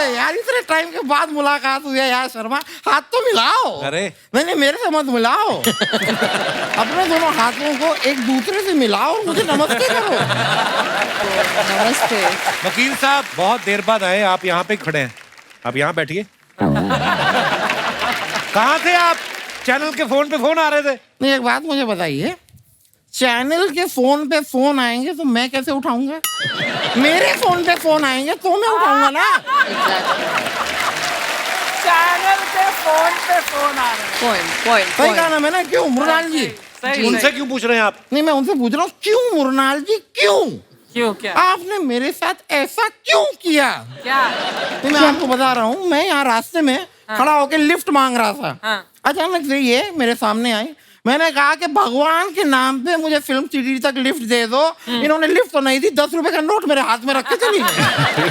यार इतने टाइम के बाद मुलाकात हुई है यार शर्मा, हाथ तो मिलाओ। अरे नहीं मेरे से मत मिलाओ, अपने दोनों हाथों को एक दूसरे से मिलाओ, मुझे नमस्ते करो। नमस्ते। वकील साहब बहुत देर बाद आए, आप यहाँ पे खड़े हैं, आप यहाँ बैठिए। कहाँ थे आप? चैनल के फोन पे फोन आ रहे थे। नहीं एक बात मुझे बताइए, चैनल के फोन पे फोन आएंगे तो मैं कैसे उठाऊंगा? मेरे फोन पे फोन आएंगे तो मैं उठाऊंगा ना। चैनल के फोन पे फोन आ रहे हैं। पॉइंट सही कहा ना मैंने, क्यों मुरनाल जी? उनसे क्यों पूछ रहे हैं आप? नहीं मैं उनसे पूछ रहा हूँ, क्यों मुरनाल जी क्यों? क्यों क्या? आपने मेरे साथ ऐसा क्यों किया? क्या? नहीं मैं आपको बता रहा हूँ, मैं यहाँ रास्ते में खड़ा होकर लिफ्ट मांग रहा था। हाँ। अचानक से ये मेरे सामने आई, मैंने कहा कि भगवान के नाम पे मुझे फिल्म सिटी तक लिफ्ट दे दो। इन्होंने लिफ्ट तो नहीं दी, 10 रुपए का नोट मेरे हाथ में रख के चली गई।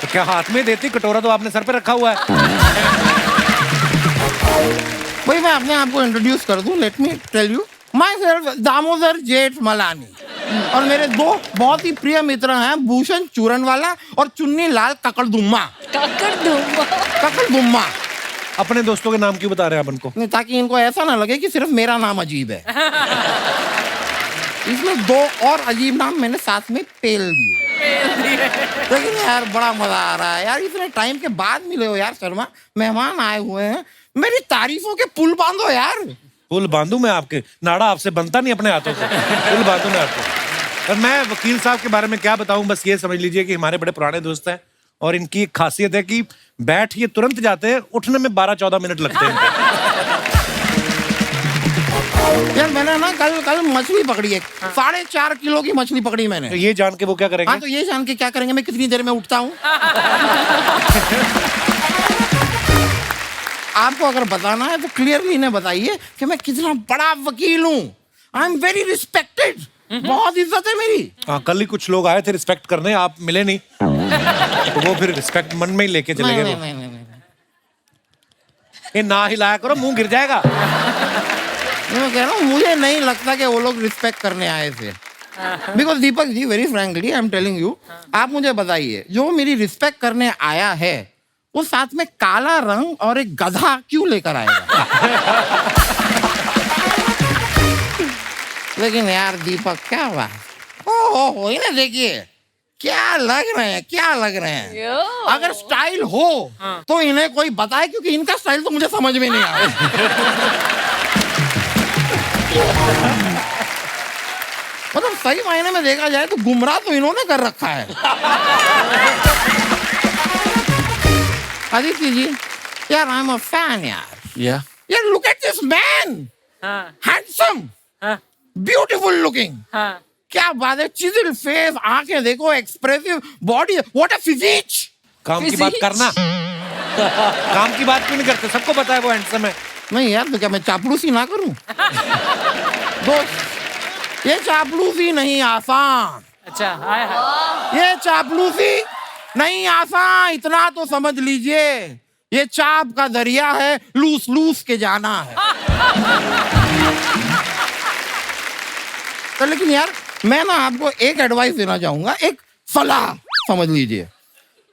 तो क्या हाथ में देती? कटोरा तो आपने सर पे रखा हुआ है। भाई मैं अपने आप को इंट्रोड्यूस कर दूं, let me tell you myself Damodar Jethmalani, और मेरे दो बहुत ही प्रिय मित्र हैं, भूषण चूरनवाला और चुन्नी लाल ककड़दुम्मा। ककड़दुम्मा। अपने दोस्तों के नाम क्यों बता रहे हैं आप उनको? नहीं ताकि इनको ऐसा ना लगे कि सिर्फ मेरा नाम अजीब है। इसमें 2 और अजीब नाम मैंने साथ में पेल दिए। लेकिन यार बड़ा मजा आ रहा है यार, इतने टाइम के बाद मिले हो यार शर्मा, मेहमान आए हुए हैं, मेरी तारीफों के पुल बांधो यार। पुल बांधू मैं आपके? नाड़ा आपसे बनता नहीं अपने हाथों से, पुल बांधू मैं आपको। और मैं वकील साहब के बारे में क्या बताऊं, बस ये समझ लीजिए कि हमारे बड़े पुराने दोस्त हैं और इनकी एक खासियत है कि बैठ ये तुरंत जाते हैं, उठने में 12-14 मिनट लगते हैं। यार मैंने ना कल मछली पकड़ी है, 4.5 किलो की मछली पकड़ी मैंने। तो ये जान के वो क्या करेंगे? हाँ तो ये जान के क्या करेंगे मैं कितनी देर में उठता हूँ। आपको अगर बताना है तो क्लियरली इन्हें बताइए कि मैं कितना बड़ा वकील हूँ। आई एम वेरी रिस्पेक्टेड, बहुत इज्जत है मेरी। हाँ कल ही कुछ लोग आए थे रिस्पेक्ट करने, आप मिले नहीं, तो वो फिर रिस्पेक्ट मन में ही लेके चले गए। नहीं। ये ना हिलाया करो, मुंह गिर जाएगा। मैं कह रहा हूँ मुझे नहीं लगता कि वो लोग रिस्पेक्ट करने आए थे। Because Deepak ji very frankly I am telling you, आप मुझे बताइए जो मेरी रिस्पेक्ट करने आया है वो साथ में काला रंग और एक गधा क्यों लेकर आएगा? लेकिन यार दीपक क्या बात, ओहो इन्हें देखिए क्या लग रहे हैं, क्या लग रहे हैं। अगर स्टाइल हो तो इन्हें कोई बताए, क्योंकि इनका स्टाइल तो मुझे समझ में नहीं आ रहा। मतलब सही मायने में देखा जाए तो गुमराह तो इन्होंने कर रखा है। आदित्य जी यार आई एम अ फैन यार। यार look at this man, handsome, beautiful looking. क्या बात है, चिजल फेस, आंखें देखो, expressive body, what a physique. काम की बात करना। काम की बात क्यों नहीं करते? सबको पता है वो हैंडसम है। नहीं यार तो क्या मैं चापलूसी ना करूं? दोस्त ये चापलूसी नहीं आसान। अच्छा हाय हाय। ये चापलूसी नहीं आसान, इतना तो समझ लीजिए, ये चाप का दरिया है, लूस लूस के जाना है। तो लेकिन यार मैं ना आपको एक एडवाइस देना चाहूंगा, एक सलाह समझ लीजिए।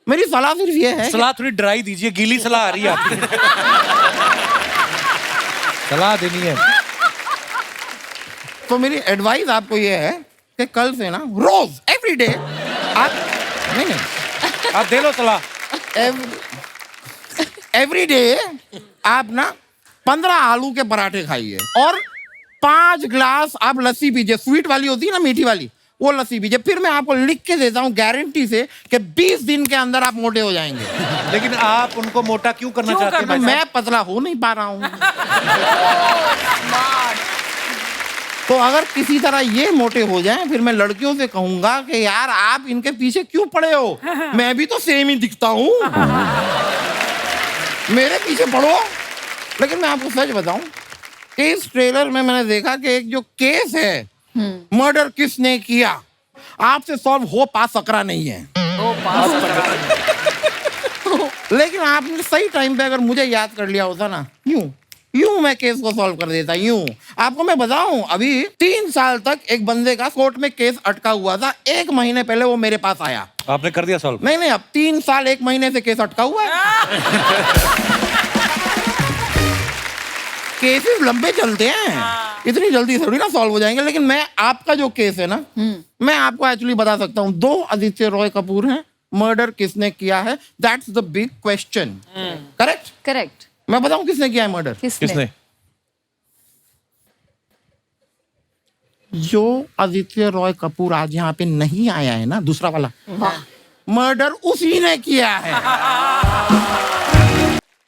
मेरी सलाह सिर्फ ये है, सलाह थोड़ी ड्राई दीजिए, गीली सलाह आ रही है आपकी। सलाह देनी है तो मेरी एडवाइस आपको ये है कि कल से ना रोज एवरीडे आप नहीं आप दे लो सलाह। एवरीडे आप ना 15 आलू के पराठे खाइए और 5 ग्लास आप लस्सी पीजिए, स्वीट वाली होती है ना, मीठी वाली, वो लस्सी पीजिए। फिर मैं आपको लिख के देता हूँ गारंटी से कि 20 दिन के अंदर आप मोटे हो जाएंगे। लेकिन आप उनको मोटा क्यों करना चाहते हैं? मैं पतला हो नहीं पा रहा हूँ। तो अगर किसी तरह ये मोटे हो जाएं, फिर मैं लड़कियों से कहूंगा कि यार आप इनके पीछे क्यों पड़े हो, मैं भी तो सेम ही दिखता हूँ, मेरे पीछे पड़ो। लेकिन मैं आपको सच बताऊं कि इस ट्रेलर में मैंने देखा कि एक जो केस है, मर्डर किसने किया, आपसे सॉल्व हो पा सकरा नहीं है। लेकिन आपने सही टाइम पे अगर मुझे याद कर लिया होता ना, यूं मैं केस को सॉल्व कर देता। यूं आपको मैं बताऊं, अभी 3 साल तक एक बंदे का कोर्ट में केस अटका हुआ था, 1 महीने पहले वो मेरे पास आया आपने कर दिया सॉल्व? नहीं नहीं, अब 3 साल 1 महीने से केस अटका हुआ है। केसेस लंबे चलते हैं, इतनी जल्दी थोड़ी ना सॉल्व हो जाएंगे। लेकिन मैं आपका जो केस है ना, मैं आपको एक्चुअली बता सकता हूँ। 2 आदित्य रॉय कपूर हैं, मर्डर किसने किया है, that's the big question. Correct? Correct. मैं बताऊं किसने किया है मर्डर? किसने? जो आदित्य रॉय कपूर आज यहाँ पे नहीं आया है ना, दूसरा वाला, मर्डर उसी ने किया है।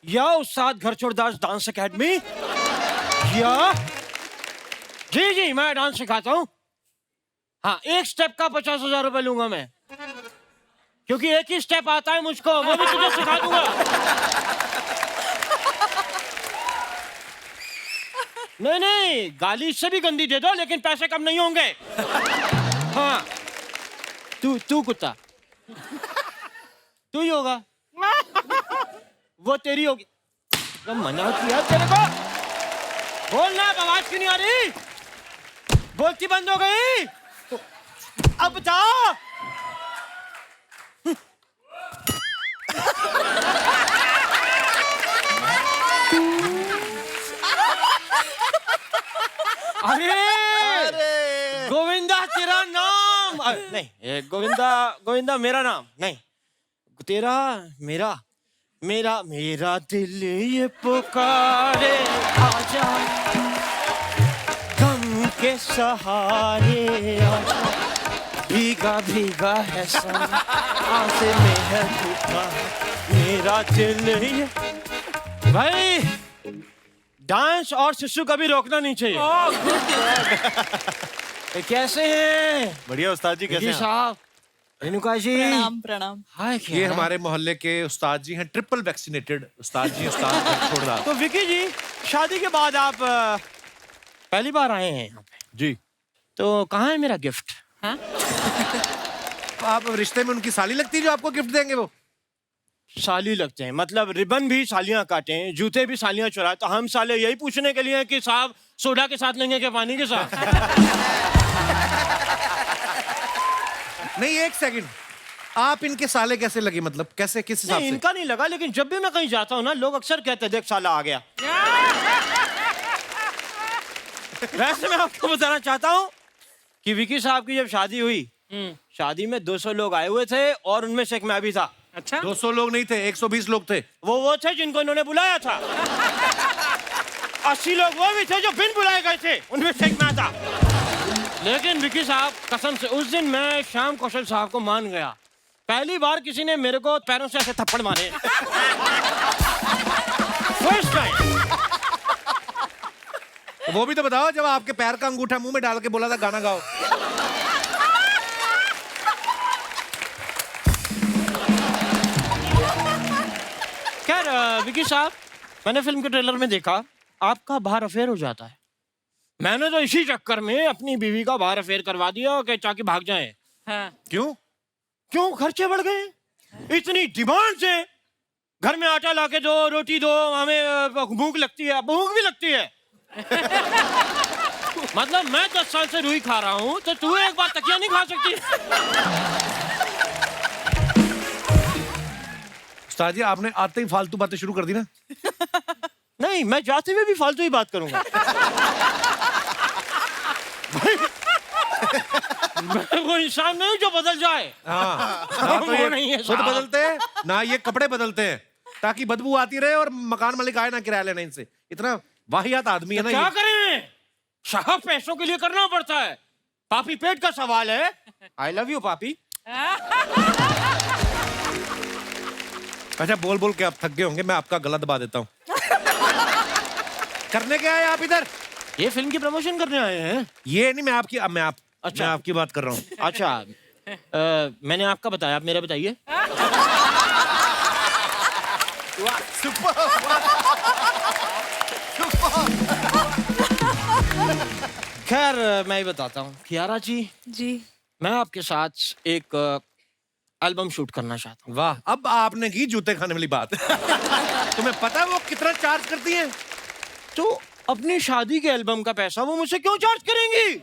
या उस्ताद घरचोड़ दास डांस एकेडमी, या जी जी मैं डांस सिखाता हूँ। हाँ, एक स्टेप का 50,000 रुपए लूंगा मैं, क्योंकि एक ही स्टेप आता है मुझको, वो भी तुझे सिखा दूंगा। नहीं नहीं, गाली इससे भी गंदी दे दो, लेकिन पैसे कम नहीं होंगे। हाँ, तू कुत्ता, तू ही होगा, वो तेरी होगी। तो मना किया तेरे को, बोलना, आवाज क्यों नहीं आ रही? बोलती बंद हो गई। अब बता। अरे गोविंदा तेरा नाम, नहीं गोविंदा मेरा नाम नहीं, तेरा मेरा मेरा मेरा दिल ये पुकारे, आजा गम के सहारे, आजा भीगा भीगा है सन, आंखें में है धूपा, मेरा दिल ये। भाई डांस और शिशु कभी रोकना नहीं चाहिए। कैसे हैं? बढ़िया उस्ताद जी, कैसे हैं? साहब, रेणुका जी, प्रणाम प्रणाम। हाय। ये हमारे मोहल्ले के उस्ताद जी हैं, ट्रिपल वैक्सीनेटेड उस्ताद जी, उस्ताद घरचोड़ दास। तो विकी जी, शादी के बाद आप पहली बार आए हैं यहाँ पे जी। तो कहाँ है मेरा गिफ्ट? आप रिश्ते में उनकी साली लगती है जो आपको गिफ्ट देंगे? वो साली लगते हैं, मतलब रिबन भी सालियां काटे हैं, जूते भी सालियां चुराए। तो हम साले यही पूछने के लिए हैं कि साहब सोडा के साथ लेंगे कि पानी के साथ? नहीं, 1 सेकंड, आप इनके साले कैसे लगे? मतलब कैसे, किस हिसाब नहीं, से? इनका नहीं लगा, लेकिन जब भी मैं कहीं जाता हूँ ना, लोग अक्सर कहते हैं देख साला आ गया। वैसे मैं आपको बताना चाहता हूँ कि विकी साहब की जब शादी हुई, शादी में 200 लोग आए हुए थे और उनमें से एक मैं भी था। अच्छा, 200 लोग नहीं थे, 120 लोग थे। वो थे जिनको इन्होंने बुलाया था। 80 लोग वो भी थे जो बिन बुलाए गए थे, उनमें से एक मैं था। लेकिन विकी साहब, कसम से उस दिन मैं श्याम कौशल साहब को मान गया। पहली बार किसी ने मेरे को पैरों से ऐसे थप्पड़ मारे। First time. वो भी तो बताओ, जब आपके पैर का अंगूठा मुंह में डाल के बोला था गाना गाओ। खैर विकी साहब, मैंने फिल्म के ट्रेलर में देखा आपका बाहर अफेयर हो जाता है। मैंने तो इसी चक्कर में अपनी बीवी का बाहर अफेयर करवा दिया कि ताकि भाग जाए। हाँ। क्यों खर्चे बढ़ गए? इतनी डिमांड से घर में आटा लाके दो, रोटी दो, हमें भूख लगती है, भूख भी लगती है। मतलब मैं 10 साल से रुई खा रहा हूँ, तो तू एक बार तकिया नहीं खा सकती? उस्ताद जी, आपने आते ही फालतू बातें शुरू कर दी ना। नहीं, मैं जाते हुए भी फालतू ही बात करूंगा। मैं वो इंसान नहीं जो बदल जाए। हाँ, ना तो वो ये नहीं है खुद साहब। बदलते हैं, ना ये कपड़े बदलते हैं, ताकि बदबू आती रहे और मकान मालिक आए ना किराया लेने इनसे। इतना वाहियात आदमी है ना क्या ये। करें, साहब पैसों के लिए करना पड़ता है। पापी पेट का सवाल है। आई लव यू पापी। अच्छा, बोल बोल के आप थक गए होंगे, मैं आपका गला दबा देता हूँ। करने क्या है आप इधर? ये फिल्म की प्रमोशन करने आए हैं? ये नहीं, मैं आपकी अच्छा। मैं आपकी बात कर रहा हूँ। अच्छा, मैंने आपका बताया, आप मेरा बताइए। खैर मैं ही बताता हूँ। कियारा जी, मैं आपके साथ एक एल्बम शूट करना चाहता हूँ। वाह, अब आपने की जूते खाने वाली बात। तुम्हें पता है वो कितना चार्ज करती हैं? तो अपनी शादी के एल्बम का पैसा वो मुझसे क्यों चार्ज करेंगी?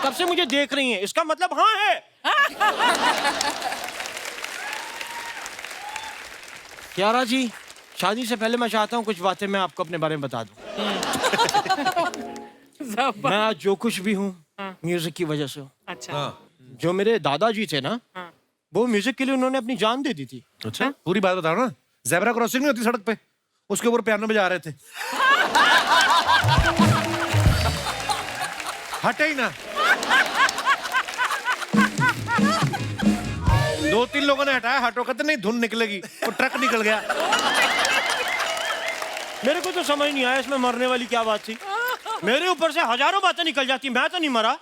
कब से मुझे देख रही हैं, इसका मतलब हाँ है। कियारा जी, शादी से पहले मैं चाहता हूँ कुछ बातें मैं आपको अपने बारे में बता दूं। मैं आज जो कुछ भी हूँ म्यूजिक की वजह से हूँ। अच्छा। जो मेरे दादाजी थे ना, वो म्यूजिक के लिए उन्होंने अपनी जान दे दी थी। अच्छा, पूरी बात बताओ ना। ज़ेब्रा क्रॉसिंग नहीं होती सड़क पे, उसके ऊपर पियानो बजा रहे थे। हटे ही ना। 2-3 लोगों ने हटाया, हटो कहते नहीं धुन निकलेगी, वो ट्रक निकल गया। मेरे को तो समझ नहीं आया इसमें मरने वाली क्या बात थी। मेरे ऊपर से हजारों बातें निकल जाती, मैं तो नहीं मरा।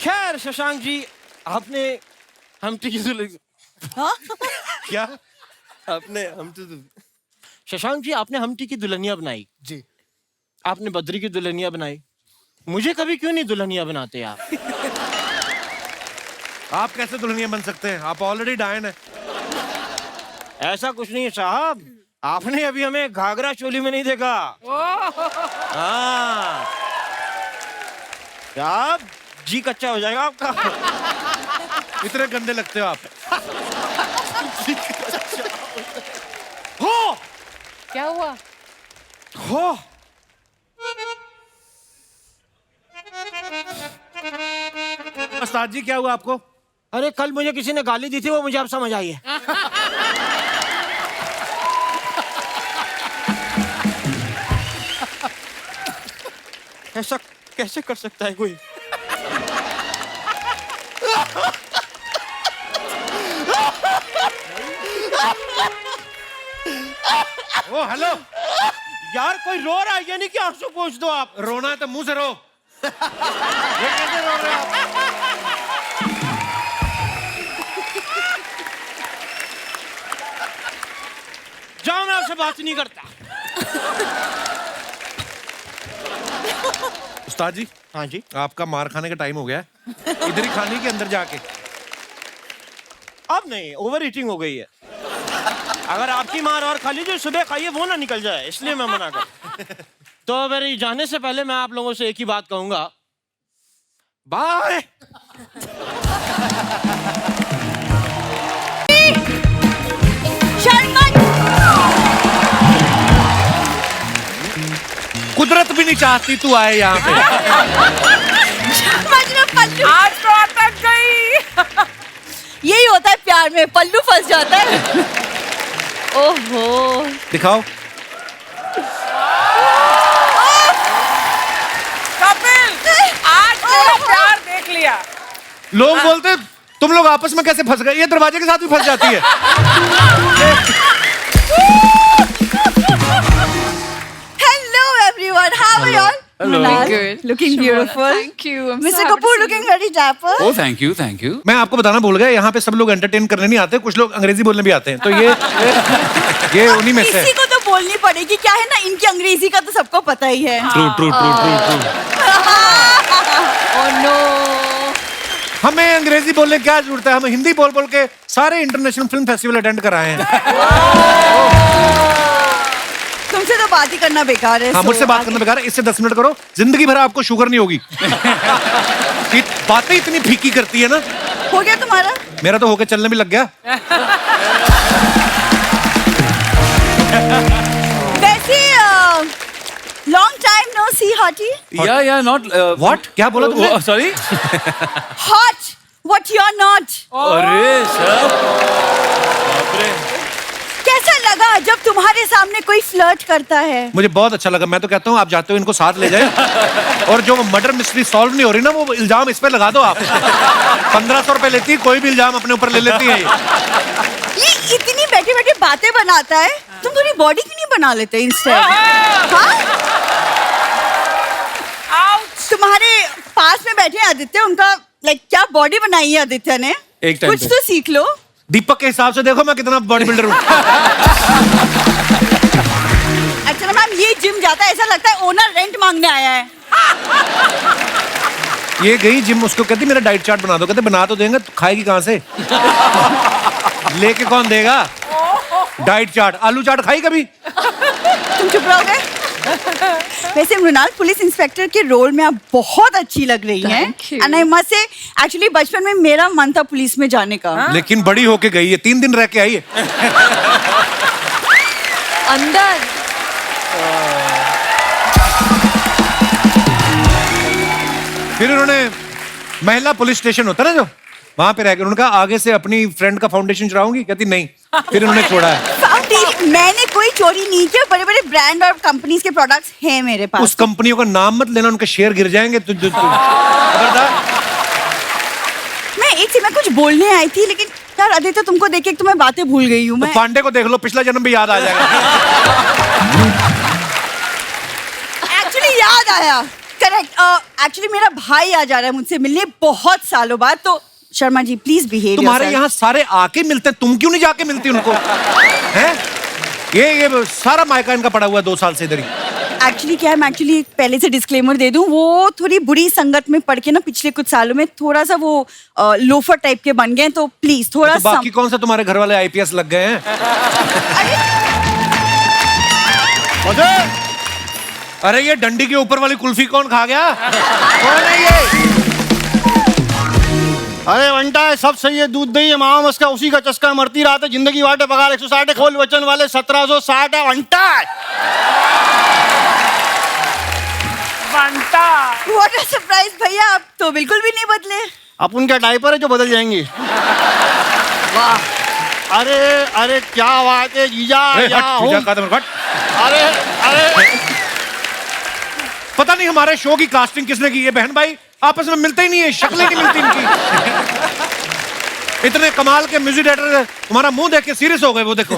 खैर शशांक जी, आपने हमटी की क्या? शशांक जी, आपने हमटी की दुल्हनिया बनाई जी, आपने बद्री की दुल्हनिया बनाई, मुझे कभी क्यों नहीं दुल्हनिया बनाते आप? आप कैसे दुल्हनिया बन सकते हैं? आप ऑलरेडी डायन है। ऐसा कुछ नहीं है साहब, आपने अभी हमें घाघरा चोली में नहीं देखा। हाँ, क्या जी कच्चा हो जाएगा आपका। इतने गंदे लगते हो आप। हो क्या हुआ? हो उस्ताद जी क्या हुआ आपको? अरे कल मुझे किसी ने गाली दी थी, वो मुझे अब समझ आई है। ऐसा कैसे कर सकता है कोई? ओ हेलो यार कोई रो रहा है, ये नहीं कि आंसू पोंछ दो आप। रोना है तो मुंह से रो। ये कैसे रो रहे हो आप? जाओ, मैं आपसे बात नहीं करता। उस्ताद जी, हाँ जी, आपका मार खाने का टाइम हो गया है। इधर ही खाने के अंदर जाके। अब नहीं, ओवर ईटिंग हो गई है। अगर आपकी मार और खा लीजिए, सुबह खाइए, वो ना निकल जाए, इसलिए मैं मना कर। तो मेरे जाने से पहले मैं आप लोगों से एक ही बात कहूंगा, बाय। कुदरत भी नहीं चाहती तू आए यहाँ पे। आज तो अटक गई। यही होता है प्यार में, पल्लू फंस जाता है। ओहो, दिखाओ। कपिल, आज तेरा प्यार देख लिया। लोग बोलते तुम लोग आपस में कैसे फंस गए? ये दरवाजे के साथ भी फंस जाती है। Hello everyone, how are you all? Hello. Good. Looking beautiful. Thank you. I'm so Mr. happy to Kapoor see looking you. very dapper. Oh, thank you, thank you. मैं आपको बताना भूल गया, यहाँ पे सब लोग एंटरटेन करने नहीं आते, कुछ लोग अंग्रेजी बोलने भी आते हैं, तो ये उन्हीं में से। इसी को तो बोलनी पड़ेगी, क्या है ना, इनकी अंग्रेजी का तो सबको पता ही है। True, true, true, true, true. Oh no. हमें अंग्रेजी बोलने की क्या जरूरत है? हम हिंदी बोल बोल के सारे इंटरनेशनल फिल्म फेस्टिवल अटेंड कराए हैं। तुमसे तो बात ही करना बेकार है। हाँ, मुझसे बात करना बेकार है। इससे 10 मिनट करो, जिंदगी भर आपको शुगर नहीं होगी। बातें इतनी फीकी करती है ना। हो गया तुम्हारा? मेरा तो होके चलने भी लग गया। वैसे long time no see hottie. Yeah, not. What? क्या बोला तुमने? Oh, sorry. Hot what you are not. अरे सर, बाप रे। कैसा लगा जब तुम्हारे सामने कोई फ्लर्ट करता है? मुझे बहुत अच्छा लगा। मैं तो कहता हूँ आप जाते हो इनको साथ ले जाए, और जो मर्डर मिस्ट्री सॉल्व नहीं हो रही ना, वो इल्जाम इस पे लगा दो आप। 1500 रुपए लेती है, कोई भी इल्जाम अपने ऊपर ले लेती है। ये इतनी बैठे बैठे बातें बनाता है, तुम थोड़ी बॉडी क्यों नहीं बना लेते इंस्टेड? हाँ? तुम्हारे पास में बैठे आदित्य, उनका लाइक क्या बॉडी बनाई है आदित्य ने। एक टाइम कुछ पे। तो सीख लो। दीपक के हिसाब से देखो मैं कितना बॉडी बिल्डर हूँ। अच्छा मैम, ये जिम जाता है, ऐसा लगता है ओनर रेंट मांगने आया है। ये गई जिम, उसको कहती मेरा डाइट चार्ट बना दो। कहते बना तो देंगे, तो खाएगी कहाँ से? लेके कौन देगा डाइट चार्ट? आलू चाट खाई कभी? तुम चुप रहोगे? वैसे मृणाल, पुलिस इंस्पेक्टर के रोल में आप बहुत अच्छी लग रही हैं। Thank you. And I must say, actually बचपन में मेरा मन था पुलिस में जाने का। लेकिन बड़ी होके गई है, 3 दिन रह के आई है। अंदर फिर उन्होंने महिला पुलिस स्टेशन होता ना जो, वहां पे रहकर उनका आगे से अपनी फ्रेंड का फाउंडेशन चुराऊंगी, कहती नहीं। फिर उन्होंने छोड़ा है। फाउंडेशन मैंने कोई चोरी नहीं किया, बड़े बड़े ब्रांड और कंपनीज के प्रोडक्ट्स हैं मेरे पास। उस कंपनियों का नाम मत लेना, उनके शेयर गिर जाएंगे। खबरदार। मैं कुछ बोलने आई थी, लेकिन यार आदित्य, तुमको देख के तो मैं बातें भूल गई हूँ। तो मैं पांडे को देख लो, पिछला जन्म भी याद आ जाएगा। एक्चुअली याद आया, करेक्ट। एक्चुअली मेरा भाई आ जा रहा है मुझसे मिलने बहुत सालों बाद, तो शर्मा जी प्लीज बिहेव। तुम्हारे यहाँ सारे आके मिलते हैं, तुम क्यों नहीं जाके मिलती उनको? हैं? ये सारा मायका इनका पड़ा हुआ है 2 साल से इधर ही। एक्चुअली क्या है, मैं एक्चुअली पहले से डिस्क्लेमर दे दूं, वो थोड़ी बुरी संगत में पड़ के ना पिछले कुछ सालों में थोड़ा सा वो लोफर टाइप के बन गए, तो प्लीज थोड़ा तो बाकी कौन सा तुम्हारे घर वाले IPS लग गए हैं? अरे ये डंडी के ऊपर वाली कुल्फी कौन खा गया? कौन है ये? अरे वंटा है, सब सही है, दूध दही है, मामा मस्का उसी का चस्का, मरती रात है, जिंदगी वाटे पगार 160 है, खोल वचन वाले 1760 है। वंटा बनता व्हाट अ सरप्राइज भैया, आप तो बिल्कुल भी नहीं बदले। अपन क्या डायपर है जो बदल जाएंगे? वाह, अरे अरे क्या बात है जीजा। अरे अरे पता नहीं हमारे शो की कास्टिंग किसने की है। बहन भाई आपस में मिलते ही नहीं है, शक्लें नहीं मिलती इनकी। इतने कमाल के म्यूजिक डायरेक्टर, तुम्हारा मुंह देख के सीरियस हो गए। वो देखो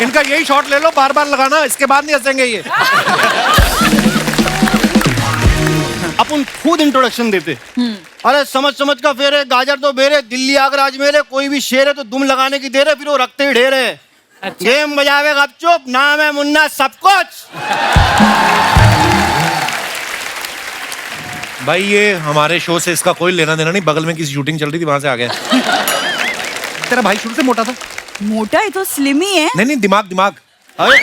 इनका यही शॉट ले लो, बार बार लगाना, इसके बाद नहीं हंसेंगे ये। अपन खुद इंट्रोडक्शन देते। अरे समझ समझ का फेर है, गाजर तो बेरे, दिल्ली आगरा अजमेर है, कोई भी शेर है तो दुम लगाने की देर है, फिर वो रखते ही ढेर है। गेम बजावे गपचुप, नाम है मुन्ना सब कुछ। भाई ये हमारे शो से इसका कोई लेना देना नहीं, बगल में किसी शूटिंग चल रही थी, वहां से आ गया। तेरा भाई शुरू से मोटा था? मोटा है तो स्लिम ही है। नहीं दिमाग। अरे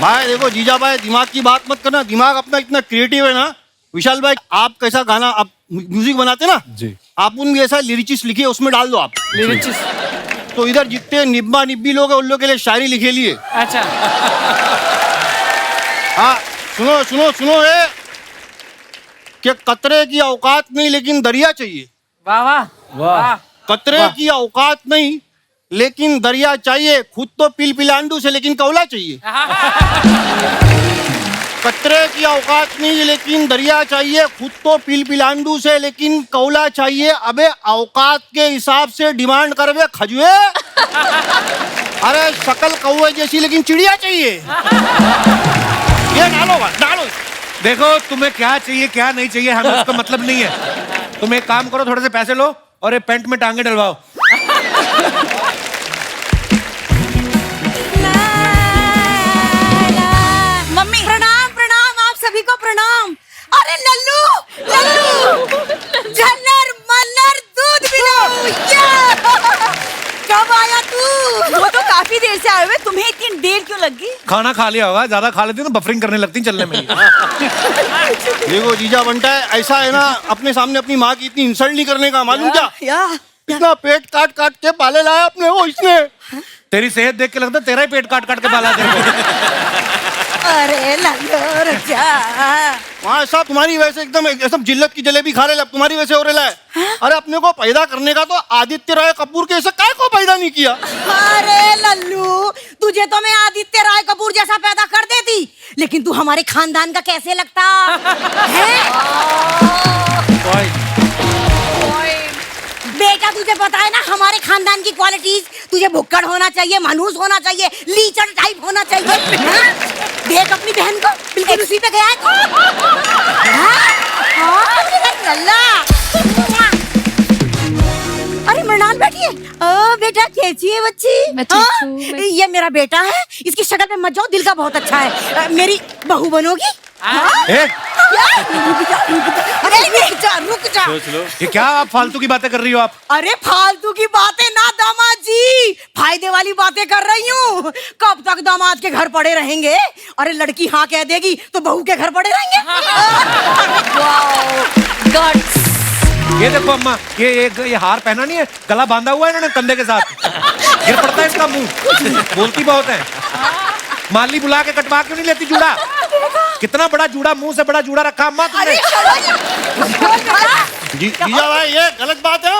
भाई देखो जीजा भाई, दिमाग की बात मत करना, दिमाग अपना इतना क्रिएटिव है ना। विशाल भाई, आप कैसा गाना, आप म्यूजिक बनाते ना जी, आप उन भी ऐसा लिरिचिस लिखिए, उसमें डाल दो आप लिरिचिस। तो इधर जितने निब्बा निब्बी लोग हैं उन लोग के लिए शायरी लिखे लिए। अच्छा हाँ सुनो सुनो सुनो, ये कि कतरे की औकात नहीं लेकिन दरिया चाहिए। वाह वाह वाह। कतरे की औकात नहीं लेकिन दरिया चाहिए, खुद तो पिल पिलांडू से लेकिन कौला चाहिए। कतरे की औकात नहीं लेकिन दरिया चाहिए, खुद तो पिल पिलांडू से लेकिन कौला चाहिए। अबे औकात के हिसाब से डिमांड करवे खजुए। अरे शकल कौवे जैसी लेकिन चिड़िया चाहिए। ये डालो। देखो तुम्हें क्या चाहिए क्या नहीं चाहिए हमें उसका मतलब नहीं है। तुम एक काम करो, थोड़े से पैसे लो और एक पेंट में टांगे डलवाओ। मम्मी प्रणाम, आप सभी को प्रणाम। अरे लल्लू झल्लर मल्लर दूध पिलाओ। कब आया तू? वो तो काफी देर से आए हुए, तुम्हें इतनी देर क्यों लगी? खाना खा लिया होगा, ज्यादा खा लेती तो बफरिंग करने लगती चलने में। देखो जीजा बनता है, ऐसा है ना, अपने सामने अपनी माँ की इतनी इंसल्ट नहीं करने का, मालूम क्या? इतना पेट काट काट के पाले लाया अपने वो इसने। तेरी सेहत देख के लगता तेरा ही पेट काट काट के पाला तेरे। अरे लल्लू जा। वहाँ सब तुम्हारी वजह से एकदम जिल्लत की जलेबी खा रहे, अब तुम्हारी वजह से हो रहा है। अरे अपने को पैदा करने का तो आदित्य राय कपूर के ऐसे काय को पैदा नहीं किया। अरे लल्लू, तुझे तो मैं आदित्य राय कपूर जैसा पैदा कर देती, लेकिन तू हमारे खानदान का कैसे लगता है? बेटा तुझे पता है ना हमारे खानदान की क्वालिटीज, तुझे भुक्कड़ होना चाहिए, मनहूस होना चाहिए, लीचड़ टाइप होना चाहिए। हाँ? देख अपनी बहन को, बिल्कुल उसी पे गया है। अरे मृणाल बैठी है। ओ बेटा कैसी है बच्ची? मैं ठीक हूँ, ये मेरा बेटा है, इसकी शक्ल पे मत जाओ, दिल का बहुत अच्छा है। मेरी बहू बनोगी? अरे रुक जा सोच लो। ये क्या आप फालतू की बातें कर रही हो आप? अरे फालतू की बातें ना दामाद जी, फायदे वाली बातें कर रही हूँ। कब तक दामाद के घर पड़े रहेंगे? अरे लड़की हाँ कह देगी तो बहू के घर पड़े रहेंगे। गट्स। ये देखो अम्मा, ये हार पहना नहीं है, गला बांधा हुआ है इन्होंने कंधे के साथ, गिर पड़ता है इसका मुंह, बोलती बहुत है। माली बुला के कटवा क्यों नहीं लेती जूड़ा? कितना बड़ा जूड़ा, मुंह से बड़ा जूड़ा रखा अम्मा तुमने। जीजा भाई ये गलत बात है।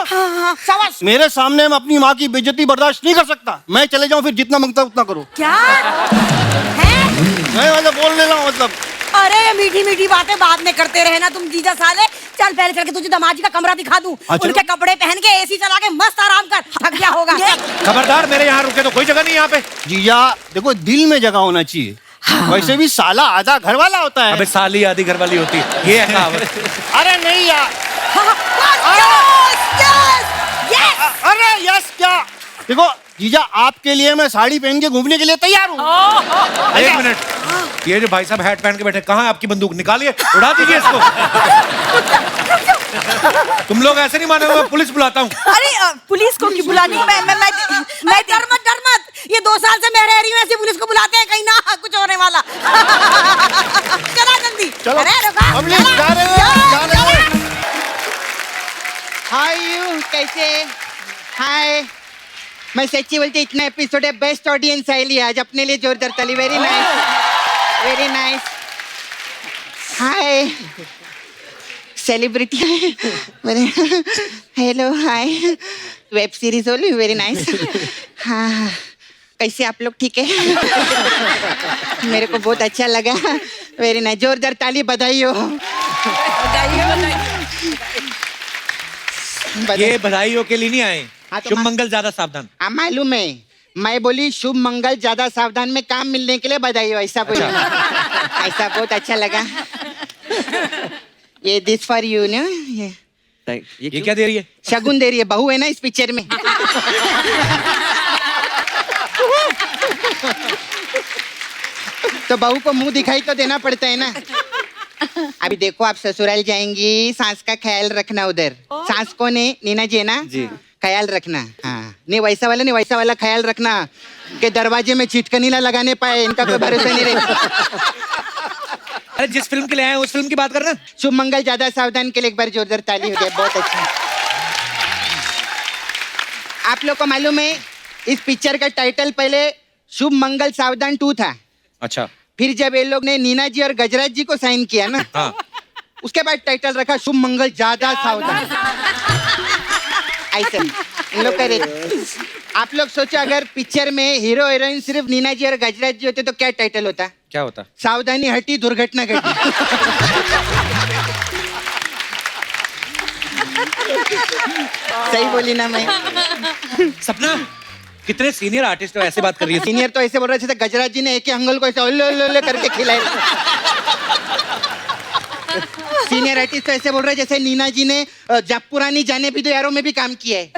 मेरे सामने मैं अपनी माँ की बेइज्जती बर्दाश्त नहीं कर सकता। मैं चले जाऊँ फिर जितना मांगता उतना करो। क्या है? मैं मतलब बोल ले रहा हूँ मतलब। अरे मीठी मीठी बातें बाद में करते रहे ना तुम जीजा साले। चल पहले चल के तुझे दामाद जी का कमरा दिखा दूं। अच्छा। उनके कपड़े पहन के एसी चला के मस्त आराम कर, थक गया होगा। खबरदार, मेरे यहाँ रुके तो कोई जगह नहीं यहाँ पे। जीजा देखो दिल में जगह होना चाहिए। वैसे भी साला आधा घर वाला होता है। अबे साली आधी घर वाली होती है, ये है कहावत। अरे नहीं यार। अरे यस क्या? देखो जीजा आपके लिए मैं साड़ी पहन के घूमने के लिए तैयार हूँ। एक मिनट, ये जो भाई साहब हैट पहन के बैठे, कहाँ है आपकी बंदूक? निकालिए, उड़ा दीजिए इसको। तुम लोग ऐसे नहीं मानोगे, मैं पुलिस बुलाता हूँ। अरे पुलिस को क्यों बुलानी? मैं डर मत। ये 2 साल से मैं रह रही हूँ ऐसी पुलिस को बुलाते हैं, कहीं ना कुछ होने वाला। चला जल्दी। चलो। अरे रुका। अबली, जा रहे हैं, जा रहे हैं। हाय यू कैसे? हाय, मैं सच्ची बोलती इतना एपिसोड है, बेस्ट ऑडियंस आई ली आज अपने लिए, जोरदार ताली। Very nice, very nice. Hi celebrity है मेरे। हेलो हाय, वेब सीरीज हो ली, वेरी नाइस। हाँ कैसे आप लोग? ठीक है। मेरे को बहुत अच्छा लगा, वेरी नाइस, जोरदार ताली, बधाई हो। ये बधाइयों के लिए नहीं आए, हाँ, तो शुभ मंगल ज्यादा सावधान। हाँ मालूम है, मैं बोली शुभ मंगल ज्यादा सावधान में काम मिलने के लिए बधाई हो, ऐसा बोली। ऐसा बहुत अच्छा लगा। ये दिस फॉर यू ना, ये क्या दे रही है? शगुन दे रही है, बहू है ना इस पिक्चर में। तो बहू को मुंह दिखाई तो देना पड़ता है ना। अभी देखो आप ससुराल जाएंगी, सास का ख्याल रखना उधर। सास को ने नीना जी है ना जी, ख्याल रखना। हाँ नहीं वैसा वाला नहीं, वैसा वाला ख्याल रखना कि दरवाजे में चिटकनी ना लगाने पाए, इनका कोई भरोसा नहीं रहता। अरे जिस फिल्म के लिए आए उस फिल्म की बात करना। शुभ मंगल ज्यादा सावधान के लिए एक बार जोरदार ताली हो जाए, बहुत अच्छा। आप लोग को मालूम है इस पिक्चर का टाइटल पहले शुभ मंगल सावधान 2 था। अच्छा। फिर जब ये लोग ने नीना जी और गजराज जी को साइन किया ना, हाँ। उसके बाद टाइटल रखा शुभ मंगल ज्यादा सावधान। ऐसे इन लोग करे। आप लोग सोचो अगर पिक्चर में हीरो हीरोइन सिर्फ नीना जी और गजराज जी होते तो क्या टाइटल होता? क्या होता? सावधानी हटी दुर्घटना घटी। सही बोली ना मैं? सपना, कितने सीनियर आर्टिस्ट हो, ऐसे बात कर रही है? सीनियर तो ऐसे बोल रहे थे, गजराज जी ने एक ही अंगल को ऐसे ओले ओले ओले करके खिलाया। सीनियर आर्टिस्ट तो ऐसे बोल रहे जैसे नीना जी ने जब पुरानी जाने भी तो यारों में भी काम किया है।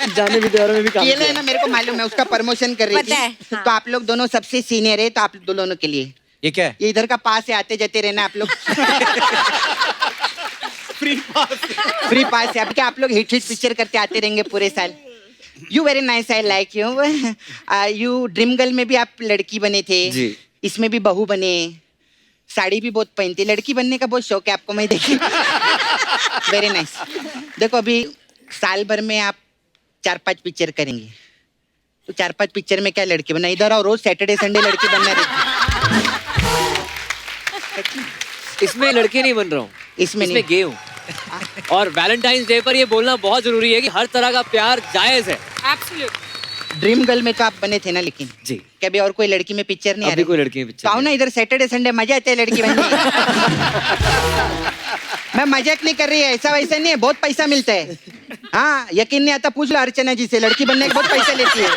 जाने भी यारों में भी काम किया है ना, मेरे को मालूम है, उसका प्रमोशन कर रही पता है, थी। तो आप लोग दोनों सबसे सीनियर है, तो आप दोनों के लिए ये क्या है? ये इधर का पास है, आते जाते रहना आप लोग। फ्री पास है। अब क्या आप लोग हिट पिक्चर करते आते रहेंगे पूरे साल। You very nice, I like you. You dream girl में भी आप लड़की बने थे जी। इसमें भी बहू बने, साड़ी भी बहुत पहनती, लड़की बनने का बहुत शौक है आपको, मैं देखी। Very nice. देखो अभी साल भर में आप 4-5 पिक्चर करेंगे, तो 4-5 पिक्चर में क्या लड़की बनना, इधर आओ रोज सैटरडे संडे लड़की बनना रहती। इसमें लड़के नहीं बन रहा हूँ, इसमें नहीं। गे हूँ। और वैलेंटाइंस डे पर ये बोलना बहुत जरूरी है कि हर तरह का प्यार जायज है। ड्रीम गर्ल में तो आप बने थे ना, लेकिन जी कभी और कोई लड़की में पिक्चर नहीं आ अभी रही? कोई लड़की में तो पिक्चर आओ ना इधर, सैटरडे संडे मजा आता है लड़की बनने। मैं मजाक नहीं कर रही है, ऐसा वैसा नहीं है, बहुत पैसा मिलता है। हाँ यकीन नहीं आता, पूछ लो अर्चना जी से, लड़की बनने का बहुत पैसा लेती है।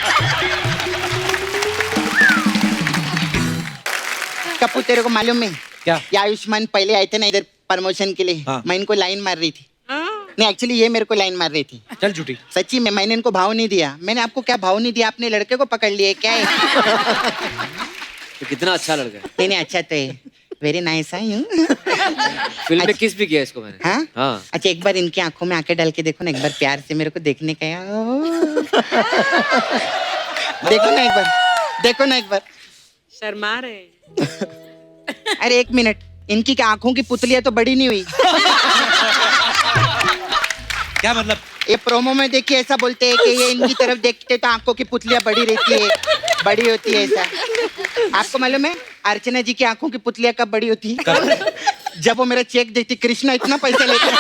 कपूर तेरे को मालूम है क्या? ये आयुष्मान पहले आए थे ना इधर प्रमोशन के लिए, हाँ। मैं इनको लाइन मार रही थी। नहीं एक्चुअली ये मेरे को लाइन मार रही थी। चल झूठी। सच्ची में मैंने इनको भाव नहीं दिया। मैंने आपको क्या भाव नहीं दिया, आपने लड़के को पकड़ लिया क्या है? तो कितना अच्छा लड़का है। नहीं नहीं अच्छा तो है, वेरी नाइस है यूं। फिल्म में किस भी किया इसको मैंने। हाँ हाँ। अच्छा एक बार इनकी आंखों में आंखें डाल के देखो ना, एक बार प्यार से मेरे को देखने का यार। देखो ना एक बार, देखो ना एक बार। शर्मा रहे। अरे एक मिनट, इनकी क्या आंखों की पुतलियां तो बड़ी नहीं हुई? क्या मतलब? ये प्रोमो में देखिए ऐसा बोलते हैं कि ये इनकी तरफ देखते तो आंखों की पुतलियां बड़ी रहती है, बड़ी होती है ऐसा। आपको मालूम है अर्चना जी की आंखों की पुतलियां कब बड़ी होती है? जब वो मेरा चेक देती, कृष्णा इतना पैसा लेता है।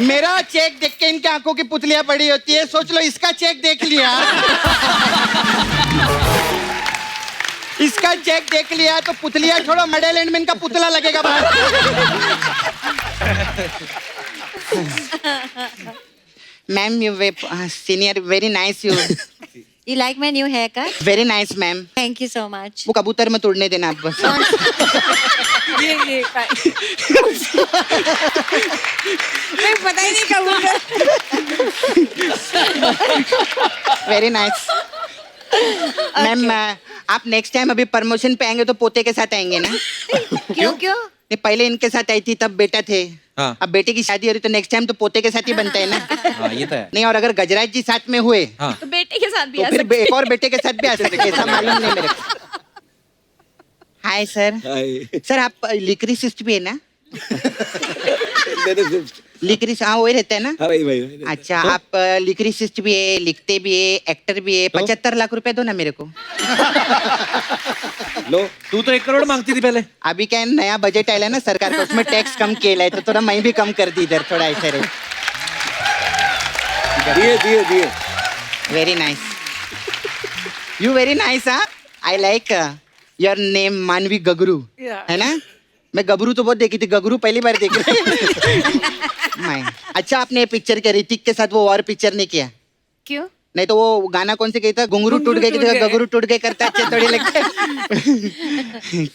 मेरा चेक देख के इनकी आंखों की पुतलियां बड़ी होती है, सोच लो इसका चेक देख लिया, इसका चेक देख लिया तो पुतलियां छोड़ो, मॉडल एंड में का पुतला लगेगा बाहर। Ma'am you senior very nice you. You like my new haircut? Very nice ma'am. Thank you so much. वो कबूतर में तोड़ने देना आप बस। ये पता ही नहीं कबूतर। Very nice ma'am. आप नेक्स्ट टाइम अभी प्रमोशन पे आएंगे तो पोते के साथ आएंगे ना? क्यों क्यों? नहीं पहले इनके साथ आई थी तब बेटा थे, हाँ। अब बेटे की शादी हो रही तो नेक्स्ट टाइम तो पोते के साथ ही बनता है ना। हाँ ये तो है। नहीं और अगर गजराज जी साथ में हुए हाँ। तो बेटे के साथ भी तो आ फिर सकते एक और बेटे के साथ भी आ सकते हैं, ऐसा मालूम नहीं मेरे को। Hi sir. सर आप लिक्रिसिस्ट भी है ना? लिक्रिस हाँ वही रहता है ना? अच्छा आप लिक्रिसिस्ट भी है, लिखते भी है, एक्टर भी है। 75 लाख रुपए दो ना मेरे को। लो तू तो 1 करोड़ मांगती थी पहले। अभी क्या है, नया बजट आया है ना सरकार का, उसमें टैक्स कम किया है तो थोड़ा मैं भी कम कर दी इधर, थोड़ा ऐसे रहे। दिए very nice you, very nice. हाँ आई लाइक योर नेम मानवी गगरू, है ना? मैं गबरू तो बहुत देखी थी, गगरू पहली बार देख रही। मैं अच्छा आपने ये पिक्चर किया ऋतिक के साथ, वो और पिक्चर नहीं किया? क्यों? नहीं तो वो गाना कौन से कहता, घुंगरू टूट गए, गगरू टूट गए करता अच्छे थोड़े लगते।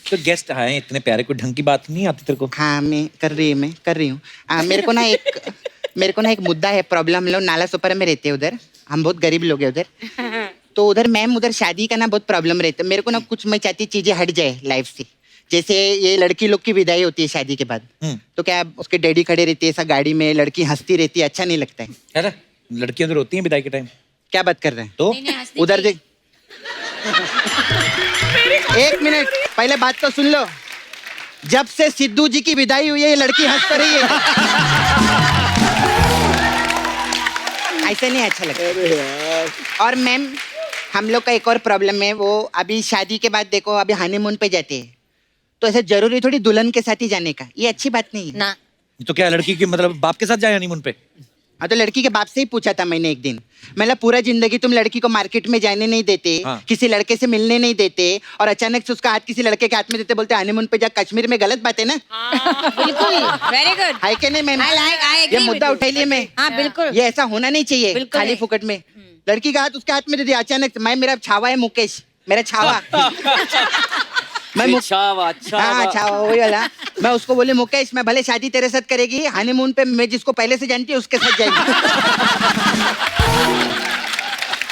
तो गेस्ट आए इतने प्यारे, कोई ढंग की बात नहीं आती तेरे को? हाँ मैं कर रही हूँ। मेरे को ना एक मुद्दा है, प्रॉब्लम। हम लोग नाला सोपारा में रहते हैं उधर, हम बहुत गरीब लोग हैं उधर। तो उधर मैम उधर शादी का ना बहुत प्रॉब्लम रहता है। मेरे को ना कुछ मैं चाहती चीजें हट जाए लाइफ से, जैसे ये लड़की लोग की विदाई होती है शादी के बाद, तो क्या उसके डैडी खड़े रहती है ऐसा गाड़ी में, लड़की हंसती रहती है, अच्छा नहीं लगता है। अरे लड़कियां तो रोती हैं विदाई के टाइम। क्या बात कर रहे हैं? तो नहीं, हंसनी उधर चाहिए। देख, एक मिनट पहले बात तो सुन लो। जब से सिद्धू जी की विदाई हुई है ये लड़की हंस कर रही है। ऐसे नहीं अच्छा लगता। और मैम हम लोग का एक और प्रॉब्लम है, वो अभी शादी के बाद देखो अभी हनीमून पे जाते हैं, तो ऐसे जरूरी थोड़ी दुल्हन के साथ ही जाने का, ये अच्छी बात नहीं है ना। तो क्या लड़की की मतलब बाप के साथ जाए हनीमून पे? हाँ तो लड़की के बाप से ही पूछा था मैंने एक दिन, मतलब पूरा जिंदगी तुम लड़की को मार्केट में जाने नहीं देते, हाँ। किसी लड़के से मिलने नहीं देते, और अचानक से उसका हाथ किसी लड़के के हाथ में देते, बोलते हनीमून पे जा कश्मीर में, गलत बात है ना? बिल्कुल वेरी गुड। है कि नहीं मैम? I agree ये with मुद्दा you. उठा लिए मैं। हाँ बिल्कुल। ये ऐसा होना नहीं चाहिए बिल्कुल खाली नहीं। फुकट में। लड़की का हाथ उसके हाथ में दे दिया अचानक से। मैं, मेरा छावा है मुकेश, मेरा छावा। मैं अच्छा हाँ छावा वही वाला। मैं उसको बोले मुकेश मैं भले शादी तेरे साथ करेगी, हनीमून पे मैं जिसको पहले से जानती हूँ उसके साथ जाएगी।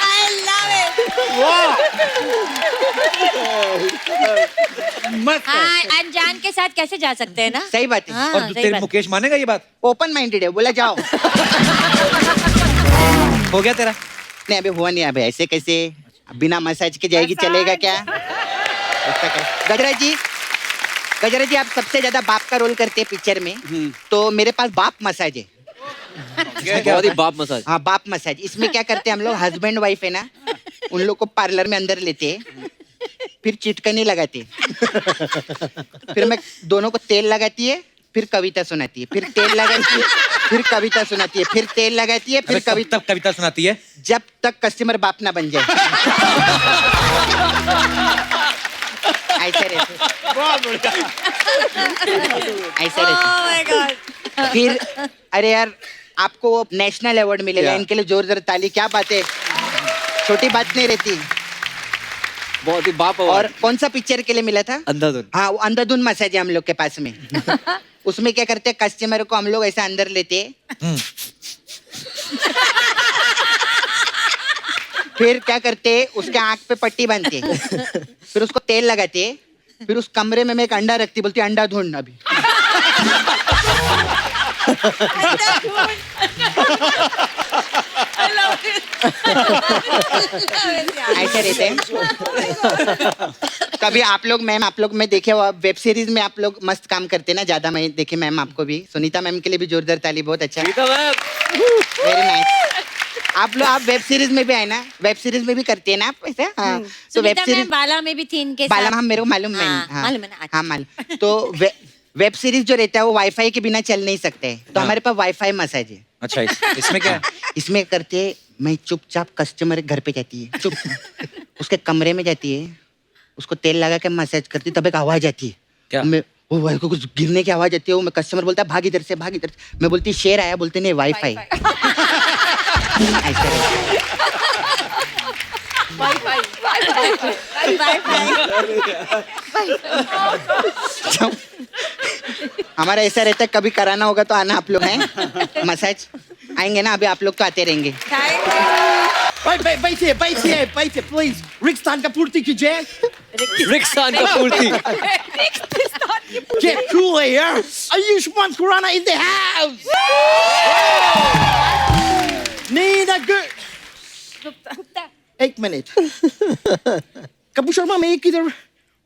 I love it. हाँ अनजान के साथ कैसे जा सकते हैं ना? सही बात है। हाँ, और सही तेरे बात। मुकेश मानेगा ये बात? ओपन माइंडेड है, बोला जाओ। हो गया तेरा? नहीं अभी हुआ नहीं, अभी ऐसे कैसे बिना मसाज के जाएगी, चलेगा क्या? गजराज जी आप सबसे ज्यादा बाप का रोल करते हैं पिक्चर में, तो मेरे पास बाप मसाज है। बहुत ही बाप मसाज। हाँ बाप मसाज। इसमें क्या करते हैं हम लोग, हस्बैंड वाइफ है ना, उन लोग को पार्लर में अंदर लेते हैं, फिर चिटकनी लगाते, फिर मैं दोनों को तेल लगाती है, फिर कविता सुनाती है, फिर तेल लगाती है, फिर कविता सुनाती है, फिर तेल लगाती है, फिर कविता सुनाती है, जब तक कस्टमर बाप ना बन जाए। ऐसे रहते, ऐसे रहते। फिर अरे यार आपको नेशनल अवार्ड मिलेगा, इनके लिए जोरदार ताली। क्या बात है, छोटी बात नहीं रहती। बहुत ही बाप। और कौन सा पिक्चर के लिए मिला था? अंधाधुन। हाँ वो अंधाधुन मसाज है हम लोग के पास में। उसमें क्या करते हैं, कस्टमर को हम लोग ऐसा अंदर लेते हैं, फिर क्या करते, उसके आंख पे पट्टी बांधते, फिर उसको तेल लगाते, फिर उस कमरे में मैं एक अंडा रखती, बोलती अंडा ढूंढ अभी। ऐसे रहते हैं। कभी आप लोग मैम, आप लोग मैं देखे वेब सीरीज में आप लोग मस्त काम करते ना, ज्यादा मैं देखे मैम आपको भी। सुनीता मैम के लिए भी जोरदार ताली, बहुत अच्छा, वेरी नाइस। आप लोग, आप वेब सीरीज में भी आए ना, वेब सीरीज में भी करते हैं ना आप ऐसे? हाँ, तो वेब सीरीज बाला में भी थी इनके बाला साथ। हम, मेरे को मालूम है। हाँ, हाँ, मालूम है ना, अच्छा। हाँ मालूम। तो वेब सीरीज जो रहता है वो वाईफाई के बिना चल नहीं सकते, तो हमारे पास वाईफाई मसाज है। अच्छा, इसमें क्या है? इसमें करते, मैं चुपचाप कस्टमर के घर पे जाती है, चुप उसके कमरे में जाती है, उसको तेल लगा के मसाज करती, तब एक आवाज आती है। क्या? मैं वो भाई को कुछ गिरने की आवाज आती है, वो मैं कस्टमर बोलता है भाग इधर से, भाग इधर से। मैं बोलती शेर आया, बोलते नहीं वाईफाई। ऐसे हमारा ऐसा रहता है, कभी कराना होगा तो आना आप लोग, हैं मसाज आएंगे ना, अभी आप लोग तो आते रहेंगे। बैठिए प्लीज, रिक्स्थान का पूर्ति कीजिए। रिक्सान का पूर्ति। Get cool here, Ayushmann Khurrana in the house. Need a good. एक मिनट, कपूर शर्मा में एक इधर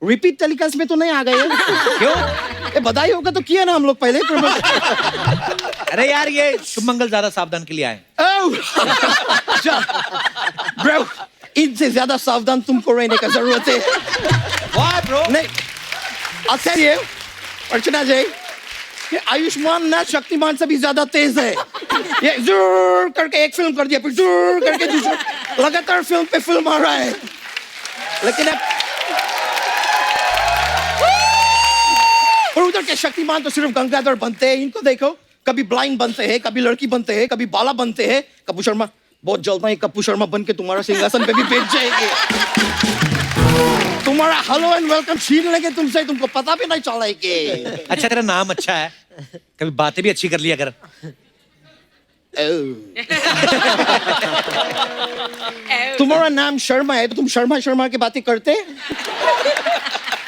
रिपीट टेलीकास्ट में तो नहीं आ गए? क्यों? ये बधाई होगा तो किया ना हम लोग पहले। अरे यार, ये शुभ मंगल ज्यादा सावधान के लिए आए। ब्रो, इनसे ज्यादा सावधान तुमको रहने का जरूरत है। वाह ब्रो। नहीं, I'll tell you, अर्चना जी, कि आयुष्मान ना शक्तिमान से भी ज्यादा तेज है। ये जोर करके एक फिल्म कर दिया, फिर जोर करके दूसरा, लगातार फिल्म पे फिल्म आ रहा है। लेकिन अब और उधर के शक्तिमान तो सिर्फ गंगाधर बनते हैं, इनको देखो, कभी ब्लाइंड बनते हैं, कभी लड़की बनते हैं, कभी बाला बनते हैं। कपूर शर्मा बहुत जल्द में कपूर शर्मा बन के तुम्हारा सिंहासन पे भी बैठ जाएंगे। तुम्हारा हेलो एंड वेलकम छीन लेंगे तुमसे, तुमको पता भी नहीं चलेगा। अच्छा, तेरा नाम अच्छा है, कभी बातें भी अच्छी कर लिया कर। तुम्हारा नाम शर्मा है तो तुम शर्मा शर्मा की बातें करते?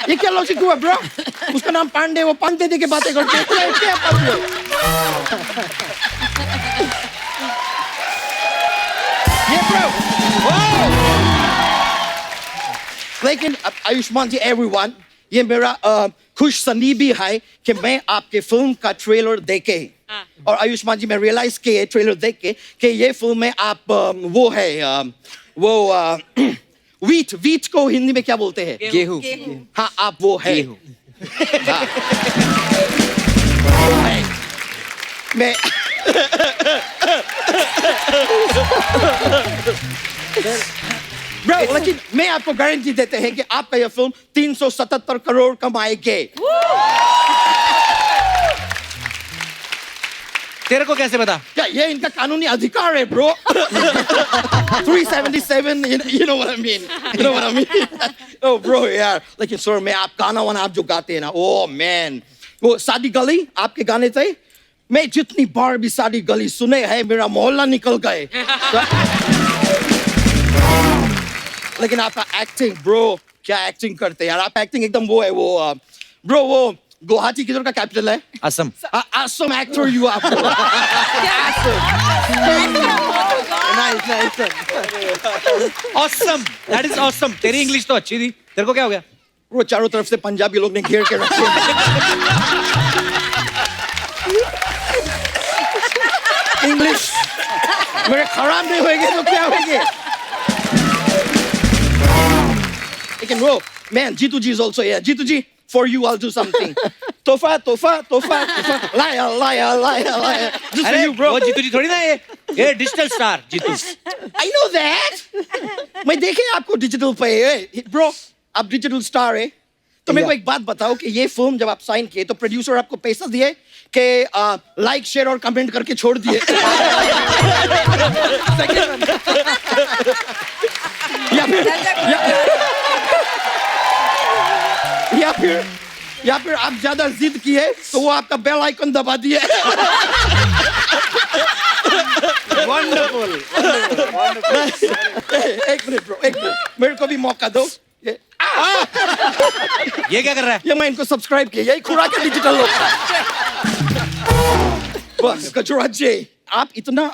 ये क्या लॉजिक हुआ ब्रो? उसका नाम पांडे, वो पांडे दे के बातें करते हैं। क्या ये ब्रो, लेकिन अब आयुष्मान जी एवरीवन, ये मेरा खुश सनीबी है कि मैं आपके फिल्म का ट्रेलर देखे, और आयुष्मान जी मैं रियलाइज किए ट्रेलर देख के कि ये फिल्म में आप वो है वीट को हिंदी में क्या बोलते हैं? गेहूं। हाँ, आप वो है। हाँ। मैं ब्रो, लेकिन मैं आपको गारंटी देते हैं कि आपका यह फिल्म 377 करोड़ कमाएगी। तेरे को कैसे पता? क्या ये इनका कानूनी अधिकार है bro? 377, you know what I mean? You know what I mean? Oh bro यार, लेकिन सर मैं आप गाना वाना आप जो गाते हैं ना, oh man, वो शादी गली आपके गाने थे, मैं जितनी बार भी शादी गली सुने हैं मेरा मोहल्ला निकल गए। लेकिन आपका एक्टिंग ब्रो, क्या एक्टिंग करते हैं यार आप, एक्टिंग एकदम वो है वो ब्रो, वो गुवाहाटी किधर का कैपिटल है? असम। असम एक्टर यू आप। Awesome, that is awesome. तेरी इंग्लिश तो अच्छी थी, तेरे को क्या हो गया? वो चारों तरफ से पंजाबी लोग ने घेर के रखे। इंग्लिश मेरे खराब नहीं होंगे तो क्या होंगे? लेकिन वो man, Jeetu ji is also here. Jeetu ji, for you I'll do something. तोहफा तोहफा तोहफा तोहफा, लाया लाया लाया लाया, just for अरे you bro. वो जीतू जी थोड़ी ना, ये digital star Jeetu. I know that. मैं देखे आपको डिजिटल पे ब्रो, आप डिजिटल स्टार है, तो मेरे को एक बात बताओ कि ये फिल्म जब आप साइन किए तो प्रोड्यूसर आपको पैसा दिए कि लाइक शेयर और कमेंट करके छोड़ दिए? या फिर आप ज्यादा जिद किए तो वो आपका बेल आइकन दबा दिए? वंडरफुल। एक मिनट ब्रो, एक मिनट, मेरे को भी मौका दो। ये क्या कर रहा है? ये मैं इनको सब्सक्राइब किया, यही खुराक है डिजिटल लोग। बस गजराज जी, आप इतना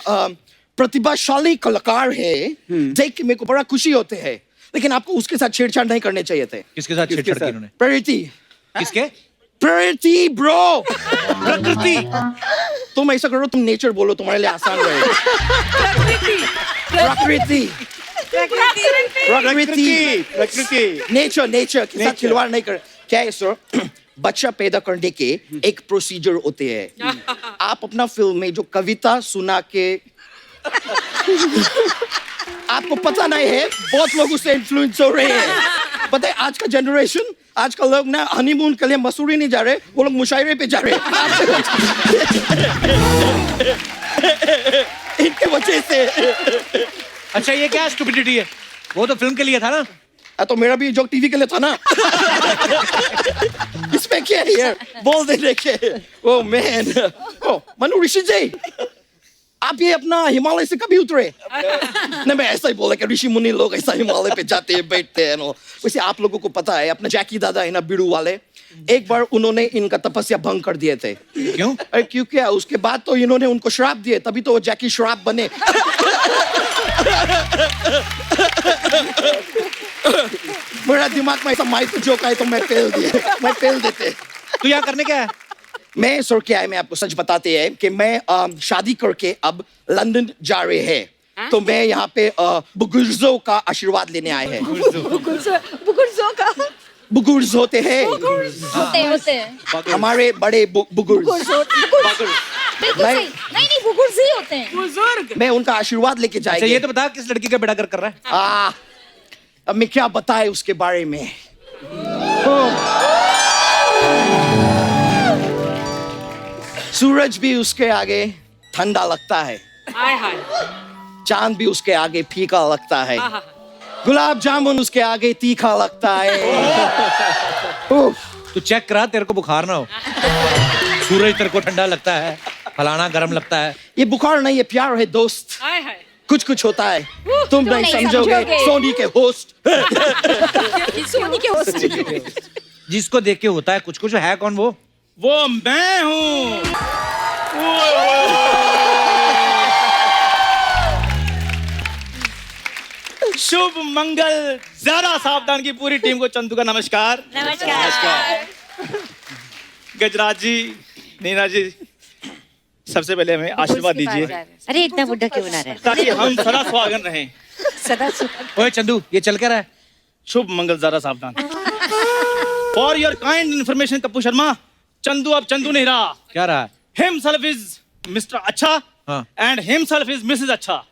प्रतिभाशाली कलाकार है, देख के मेरे को बड़ा खुशी होते हैं, लेकिन आपको उसके साथ छेड़छाड़ नहीं करने चाहिए थे। किसके साथ छेड़छाड़ की उन्होंने? प्रीति। किसके? प्रीति ब्रो, प्रकृति। तुम ऐसा करो, तुम नेचर बोलो, तुम्हारे लिए आसान रहेगा। प्रकृति, प्रकृति, नेचर, नेचर के साथ खिलवाड़ नहीं कर। क्या है सर, बच्चा पैदा करने के एक प्रोसीजर होते हैं। आप अपना फिल्म में जो कविता सुना के आपको पता नहीं है, बहुत लोग उससे इन्फ्लुएंस हो रहे हैं। पता है आज का जनरेशन, आज का लोग ना हनीमून के लिए मसूरी नहीं जा रहे, वो लोग मुशायरे पे जा रहे हैं। इनके वजह से। अच्छा ये क्या स्टुपिडिटी है? वो तो फिल्म के लिए था ना। तो मेरा भी जो टीवी के लिए था ना। इसमें क्या है यार, बोल देने के। ओ मैन, ओ मनु ऋषि जी, आप ये अपना हिमालय से कभी उतरे? नहीं, मैं ऐसा ही बोला कि ऋषि मुनि लोग ऐसा हिमालय पे जाते हैं, बैठते हैं। वैसे आप लोगों को पता है, अपने जैकी दादा है ना बिड़ू वाले, एक बार उन्होंने इनका तपस्या भंग कर दिए थे। क्यों? अरे क्यों क्या, उसके बाद तो इन्होंने उनको श्राप दिए, तभी तो वो जैकी श्राप बने। मेरा दिमाग में ऐसा माइक जोक आए तो मैं फेल देते। तू यहाँ करने क्या है? मैं सर क्या है, मैं आपको सच बताते हैं कि मैं शादी करके अब लंदन जा रहे हैं, तो मैं यहाँ पे बुजुर्गों का आशीर्वाद लेने आए हैं। बुजुर्गों का बुजुर्ग होते हैं, होते हैं हमारे बड़े बुजुर्ग। बिल्कुल सही। नहीं बुजुर्ग ही होते हैं। बुजुर्ग। मैं उनका आशीर्वाद लेके अच्छा जाएंगे। ये तो बता, किस लड़की का बेड़ा कर रहा है? अब मैं क्या बताए उसके बारे में। सूरज भी उसके आगे ठंडा लगता है, हाय हाय। चांद भी उसके आगे फीका लगता है, गुलाब जामुन उसके आगे तीखा लगता है। तू चेक करा, तेरे को बुखार ना हो। सूरज तेरे को ठंडा लगता है, फलाना गर्म लगता है। ये बुखार नहीं, ये प्यार है दोस्त। हाय हाय। कुछ कुछ होता है, तुम नहीं समझोगे। सोनी के होस्ट। सोनी के होस्ट। जिसको देख के होता है कुछ कुछ। है कौन वो? वो मैं हूँ। शुभ मंगल, ज्यादा सावधान की पूरी टीम को चंदू का नमस्कार। नमस्कार। गजराज जी, नीना जी, सबसे पहले हमें आशीर्वाद दीजिए अरे इतना बुढ़ा क्यों बना रहे हैं? ताकि हम सदा सुहागन रहें। सदा ओए चंदू, ये चल क्या रहा है? शुभ मंगल, ज्यादा सावधान। For your kind information Kappu Sharma, Chandu अब चंदू नहीं रहा। क्या रहा है? हिमसेल्फ इज मिस्टर अच्छा हाँ। एंड हिमसेल्फ इज मिसेस अच्छा।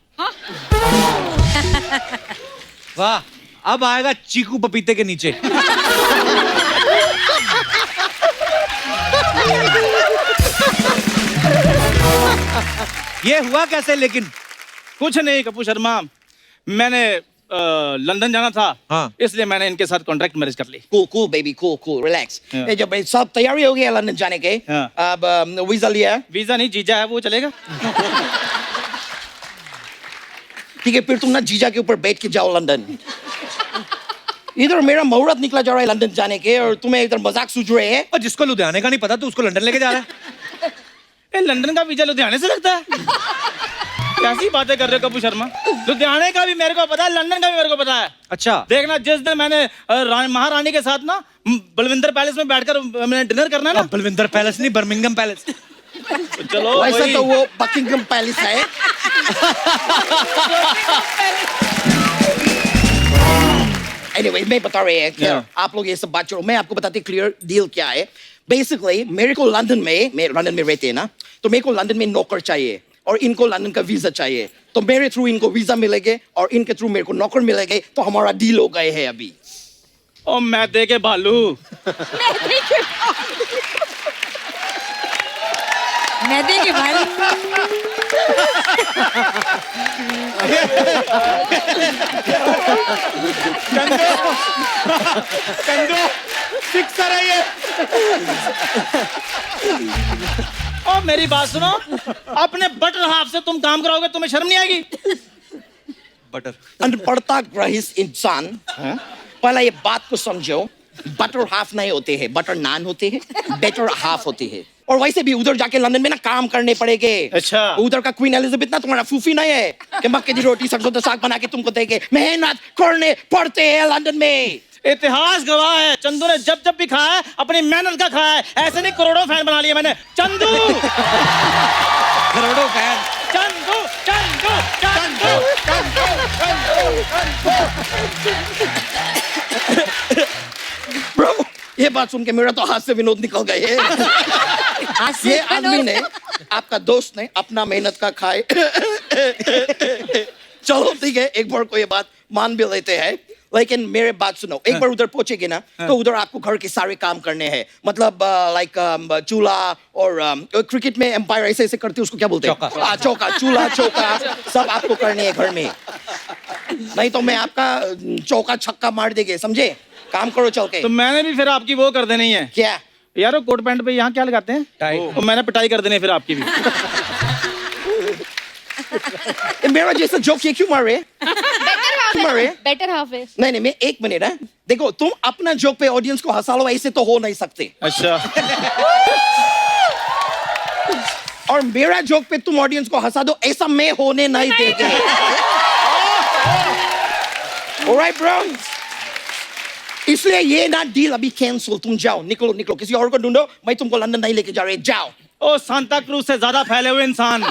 वाह, अब आएगा चीकू पपीते के नीचे। ये हुआ कैसे लेकिन? कुछ नहीं कप्पू शर्मा, मैंने लंदन जाना था, हाँ। इसलिए मैंने इनके साथ कॉन्ट्रैक्ट मैरिज कर ली। cool baby, cool relax। हाँ। ये जब सब तैयारी हो गया लंदन जाने के, हाँ। अब वीजा लिया। वीजा नहीं, जीजा है, वो चलेगा। ठीक है, फिर तुम ना जीजा के ऊपर बैठ के जाओ लंदन। इधर मेरा मुहूर्त निकला जा रहा है लंदन जाने के, और तुम्हें इधर मजाक सूझ रहे हैं। और जिसको लुधियाने का नहीं पता तो उसको लंदन लेके जा रहा है। ए, लंदन का वीजा लुधियाने से लगता है? कैसी बातें कर रहे हो कप्पू शर्मा? लुधियाने का भी मेरे को पता है, लंदन का भी मेरे को पता है। अच्छा, देखना, जिस दिन मैंने महारानी के साथ ना बलविंदर पैलेस में बैठकर मैंने डिनर करना है ना। बलविंदर पैलेस नहीं, बर्मिंगम पैलेस। चलो वैसे वही। तो वो बकिंगम पैलेस है। Anyway, मैं बता रहे हैं कि आप लोग ये सब बात छोड़ो, मैं आपको बताती क्लियर डील क्या है। बेसिकली मेरे को लंदन में रहते हैं ना, तो मेरे को लंदन में नौकर चाहिए और इनको लंदन का वीजा चाहिए। तो मेरे थ्रू इनको वीजा मिलेंगे और इनके थ्रू मेरे को नौकर मिलेंगे, तो हमारा डील हो गए है अभी। ओ मैदे के भालू। मैदे के भाई। फिक्सर है ये। ओ मेरी बात सुनो, अपने बटर हाफ से तुम काम कराओगे, तुम्हें शर्म नहीं आएगी? बटर अनपढ़ता ग्रहित इंसान पहला ये बात को समझो, बटर हाफ नहीं होते हैं, बटर नान होते हैं, बेटर हाफ होते हैं। और वैसे भी उधर जाके लंदन में ना काम करने पड़ेंगे। अच्छा। उधर का क्वीन एलिजाबेथ ना तुम्हारा फूफी नहीं है कि मक्के की रोटी सरसों का साग बना के तुमको देंगे। मेहनत करने पड़ते हैं लंदन में। इतिहास गवाह है, चंदू ने जब जब भी खाया है अपनी मेहनत का खाया है। ऐसे नहीं करोड़ों फैन बना लिए मैंने। चंदू करोड़ों फैन। चंदू चंदू चंदू ब्रो, ये बात सुन के मेरा तो हाथ से विनोद निकल गए। ये आदमी ने, आपका दोस्त ने अपना मेहनत का खाए। चलो ठीक है, एक बार को ये बात मान भी लेते हैं, लेकिन मेरे बात सुनो। एक बार उधर पहुंचेगी ना तो उधर आपको घर के सारे काम करने हैं। मतलब लाइक चूल्हा और क्रिकेट में एम्पायर ऐसे ऐसे करते हैं, उसको क्या बोलते हैं? चौका। चूल्हा चौका सब आपको करने हैं घर में। नहीं तो मैं आपका चौका छक्का मार देंगे, समझे? काम करो चल के। तो मैंने भी फिर आपकी वो कर देनी है। क्या यार वो कोट पैंट पे यहाँ क्या लगाते हैं? टाई। तो मैंने पिटाई कर देनी है फिर आपकी भी। मेरा जैसा जोक ये क्यों मार रहे? बेटर हाफ है। नहीं, मैं एक मिनट है। देखो, तुम अपना जोक पे ऑडियंस को हंसा लो, ऐसे तो हो नहीं सकते। अच्छा। और मेरा जोक पे तुम ऑडियंस को हंसा दो, ऐसा मैं होने नहीं देते। ऑलराइट ब्रो, इसलिए ये ना डील अभी कैंसिल। तुम जाओ, निकलो निकलो, किसी और को ढूंढो। मैं तुमको लंदन नहीं लेके जा रहे, जाओ। ओ सांता क्रूज से ज्यादा फैले हुए इंसान।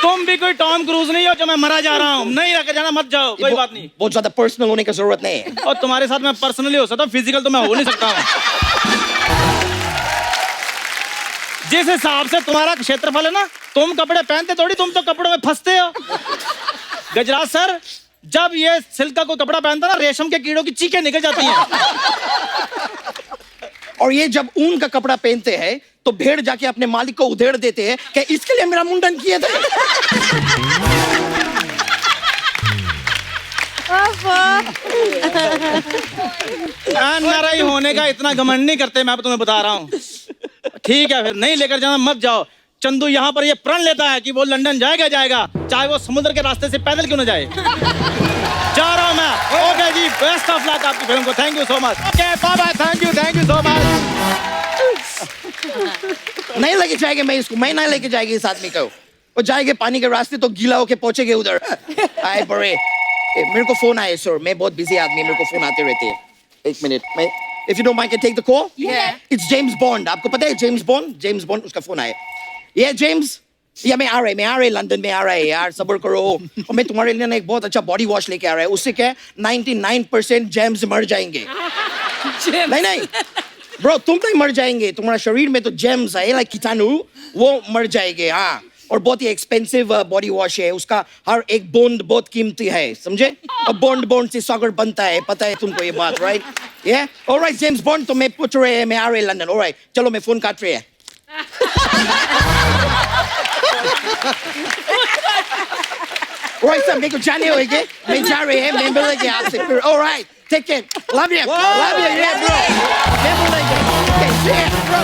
तुम भी कोई टॉम क्रूज नहीं हो जो मैं मरा जा रहा हूँ। नहीं रखे जाना, मत जाओ, कोई बात नहीं। बहुत ज्यादा पर्सनल होने की जरूरत नहीं है। और तुम्हारे साथ मैं पर्सनली हो सकता हूँ, फिजिकल तो मैं हो नहीं सकता हूँ। जिस हिसाब से तुम्हारा क्षेत्रफल है ना, तुम कपड़े पहनते थोड़ी, तुम तो कपड़ों में फंसते हो। गजराज सर, जब ये सिल्क का कोई कपड़ा पहनता ना, रेशम के कीड़ों की चीखें निकल जाती हैं। और ये जब ऊन का कपड़ा पहनते हैं तो भेड़ जाके अपने मालिक को उधेड़ देते हैं कि इसके लिए मेरा मुंडन किए थे। एनआरआई होने का इतना घमंड नहीं करते, मैं तुम्हें बता रहा हूँ। ठीक है, फिर नहीं लेकर जाना, मत जाओ। चंदू यहाँ पर ये प्रण लेता है कि वो लंदन जाएगा, चाहे वो समुद्र के रास्ते से पैदल क्यों ना जाए। जा रहा हूँ मैं। ओके जी, बेस्ट ऑफ लक आपकी फिल्म को। Thank you so much. Okay bye bye, thank you so much. नहीं लेके जाएंगे मैं इसको, मैं नहीं लेके जाएगी इस आदमी को। वो जाएंगे पानी के रास्ते तो गीला होके पहुंचेंगे उधर। आए बड़े, मेरे को फोन आए सर, मैं बहुत बिजी आदमी, मेरे को फोन आते रहते हैं। एक मिनट, मैं if you don't mind can take the call. It's James Bond. आपको पता है जेम्स बॉन्ड, उसका फोन आया। ये जेम्स, या मैं आ रहे लंदन में आ रहा है यार, सब्र करो। और मैं तुम्हारे लिए ना एक बहुत अच्छा बॉडी वॉश लेके आ रहा है, उससे क्या 99% जेम्स मर जाएंगे। नहीं ब्रो, तुम नहीं मर जाएंगे, तुम्हारा शरीर में तो जेम्स है, लाइक कीटाणु, वो मर जाएंगे। हाँ, और बहुत ही एक्सपेंसिव बॉडी वॉश है, उसका हर एक बॉन्ड बहुत कीमती है, समझे? और बॉन्ड से सागर बनता है, पता है तुमको ये बात, राइट? ये ऑलराइट जेम्स बॉन्ड, तो मैं पूछ रहे हैं, मैं आ रहे लंदन। ऑलराइट, चलो मैं फोन काट रहे हैं। Right, sir, मेरे को जाने होंगे, मैं जा रहे हैं, मैं मिलेंगे आपसे फिर। Alright, take care, love you, yeah bro, मैं मिलेंगे, okay, yeah bro,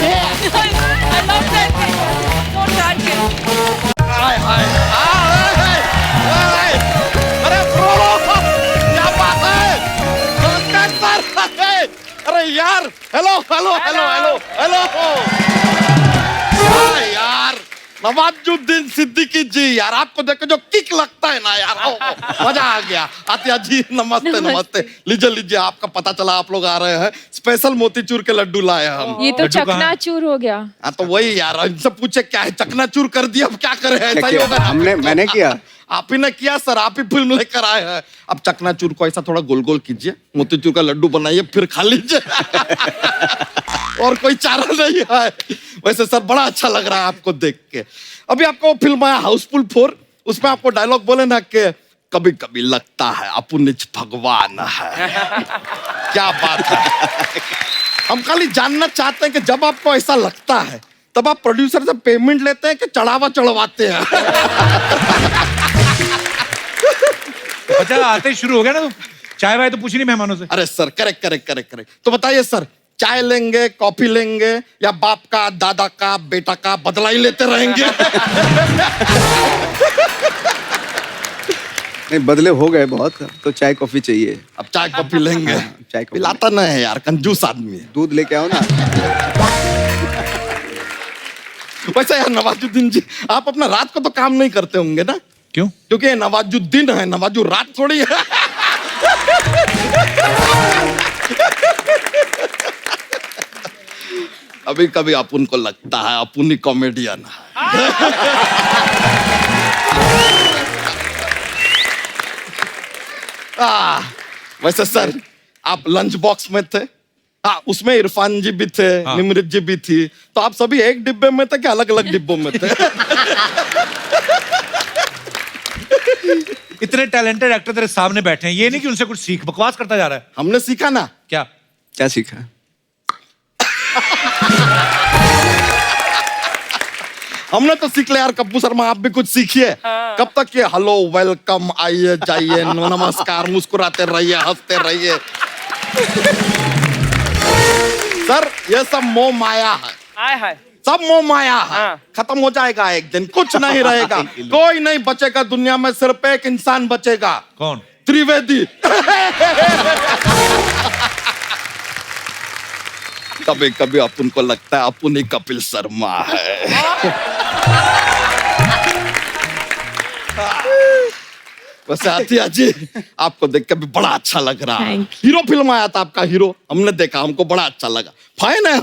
yeah। I love that. Don't touch it. हाय, अरे bro, क्या बात है? नमस्कार सर, अरे यार, हेलो, यार, नवाजुद्दीन सिद्दीकी जी, यार आपको देख के जो किक लगता है ना यार, मजा आ गया। आतिया जी नमस्ते। लीजिए, आपका पता चला आप लोग आ रहे हैं, स्पेशल मोतीचूर के लड्डू लाए हम। ये तो चकनाचूर हो गया। हाँ तो वही यार, इनसे पूछे क्या है, चकनाचूर कर दिया, अब क्या करे? ऐसा ही होगा। मैंने किया, आप ही ने किया सर, आप ही फिल्म लेकर आए हैं। अब चकनाचूर को ऐसा थोड़ा गोल गोल कीजिए, मोतीचूर का लड्डू बनाइए, फिर खा लीजिए। और कोई चारा नहीं है। वैसे सर बड़ा अच्छा लग रहा है आपको देख के। अभी आपको फिल्म आया हाउसफुल 4, उसमें आपको डायलॉग बोले ना कि कभी कभी लगता है अपुनिच भगवान है। क्या बात है। हम खाली जानना चाहते हैं कि जब आपको ऐसा लगता है तब आप प्रोड्यूसर से पेमेंट लेते हैं कि चढ़ावा चढ़वाते हैं? बच्चा आते ही शुरू हो गया ना, तो चाय वाय तो पूछ नहीं मेहमानों से। अरे सर, करेक्ट। तो बताइए सर, चाय लेंगे, कॉफी लेंगे, या बाप का, दादा का, बेटा का बदला ही लेते रहेंगे? नहीं, बदले हो गए बहुत, तो चाय कॉफी चाहिए। अब चाय कॉफी लेंगे। चाय कॉफी पिलाता नहीं है यार, कंजूस आदमी है। दूध लेके आओ ना। वैसे यार नवाजुद्दीन जी, आप अपना रात को तो काम नहीं करते होंगे ना? क्यों? क्योंकि ये नवाजुद्दीन है, नवाजु रात थोड़ी है। अभी कभी अपन को लगता है अपन ही कॉमेडियन है। वैसे सर, आप लंच बॉक्स में थे। हाँ, उसमें इरफान जी भी थे, निमृत जी भी थी। तो आप सभी एक डिब्बे में थे कि अलग अलग डिब्बों में थे? इतने टैलेंटेड एक्टर तेरे सामने बैठे हैं, ये नहीं कि उनसे कुछ सीख, बकवास करता जा रहा है। हमने सीखा ना। क्या? क्या सीखा? हमने तो सीख लिया यार। कप्पू शर्मा, आप भी कुछ सीखिए। कब तक ये हेलो वेलकम, आइए जाइए, नमस्कार, मुस्कुराते रहिए, हंसते रहिए। सर, ये सब मोह माया है। हाय हाय। सब मोह माया है। खत्म हो जाएगा एक दिन, कुछ नहीं रहेगा। कोई नहीं बचेगा दुनिया में, सिर्फ एक इंसान बचेगा। कौन? त्रिवेदी। कभी कभी अपन को लगता है अपन ही कपिल शर्मा है। वैसे आतिया जी, आपको देख के भी बड़ा अच्छा लग रहा है। हीरो फिल्म आया था आपका, हीरो हमने देखा, हमको बड़ा अच्छा लगा। फैन है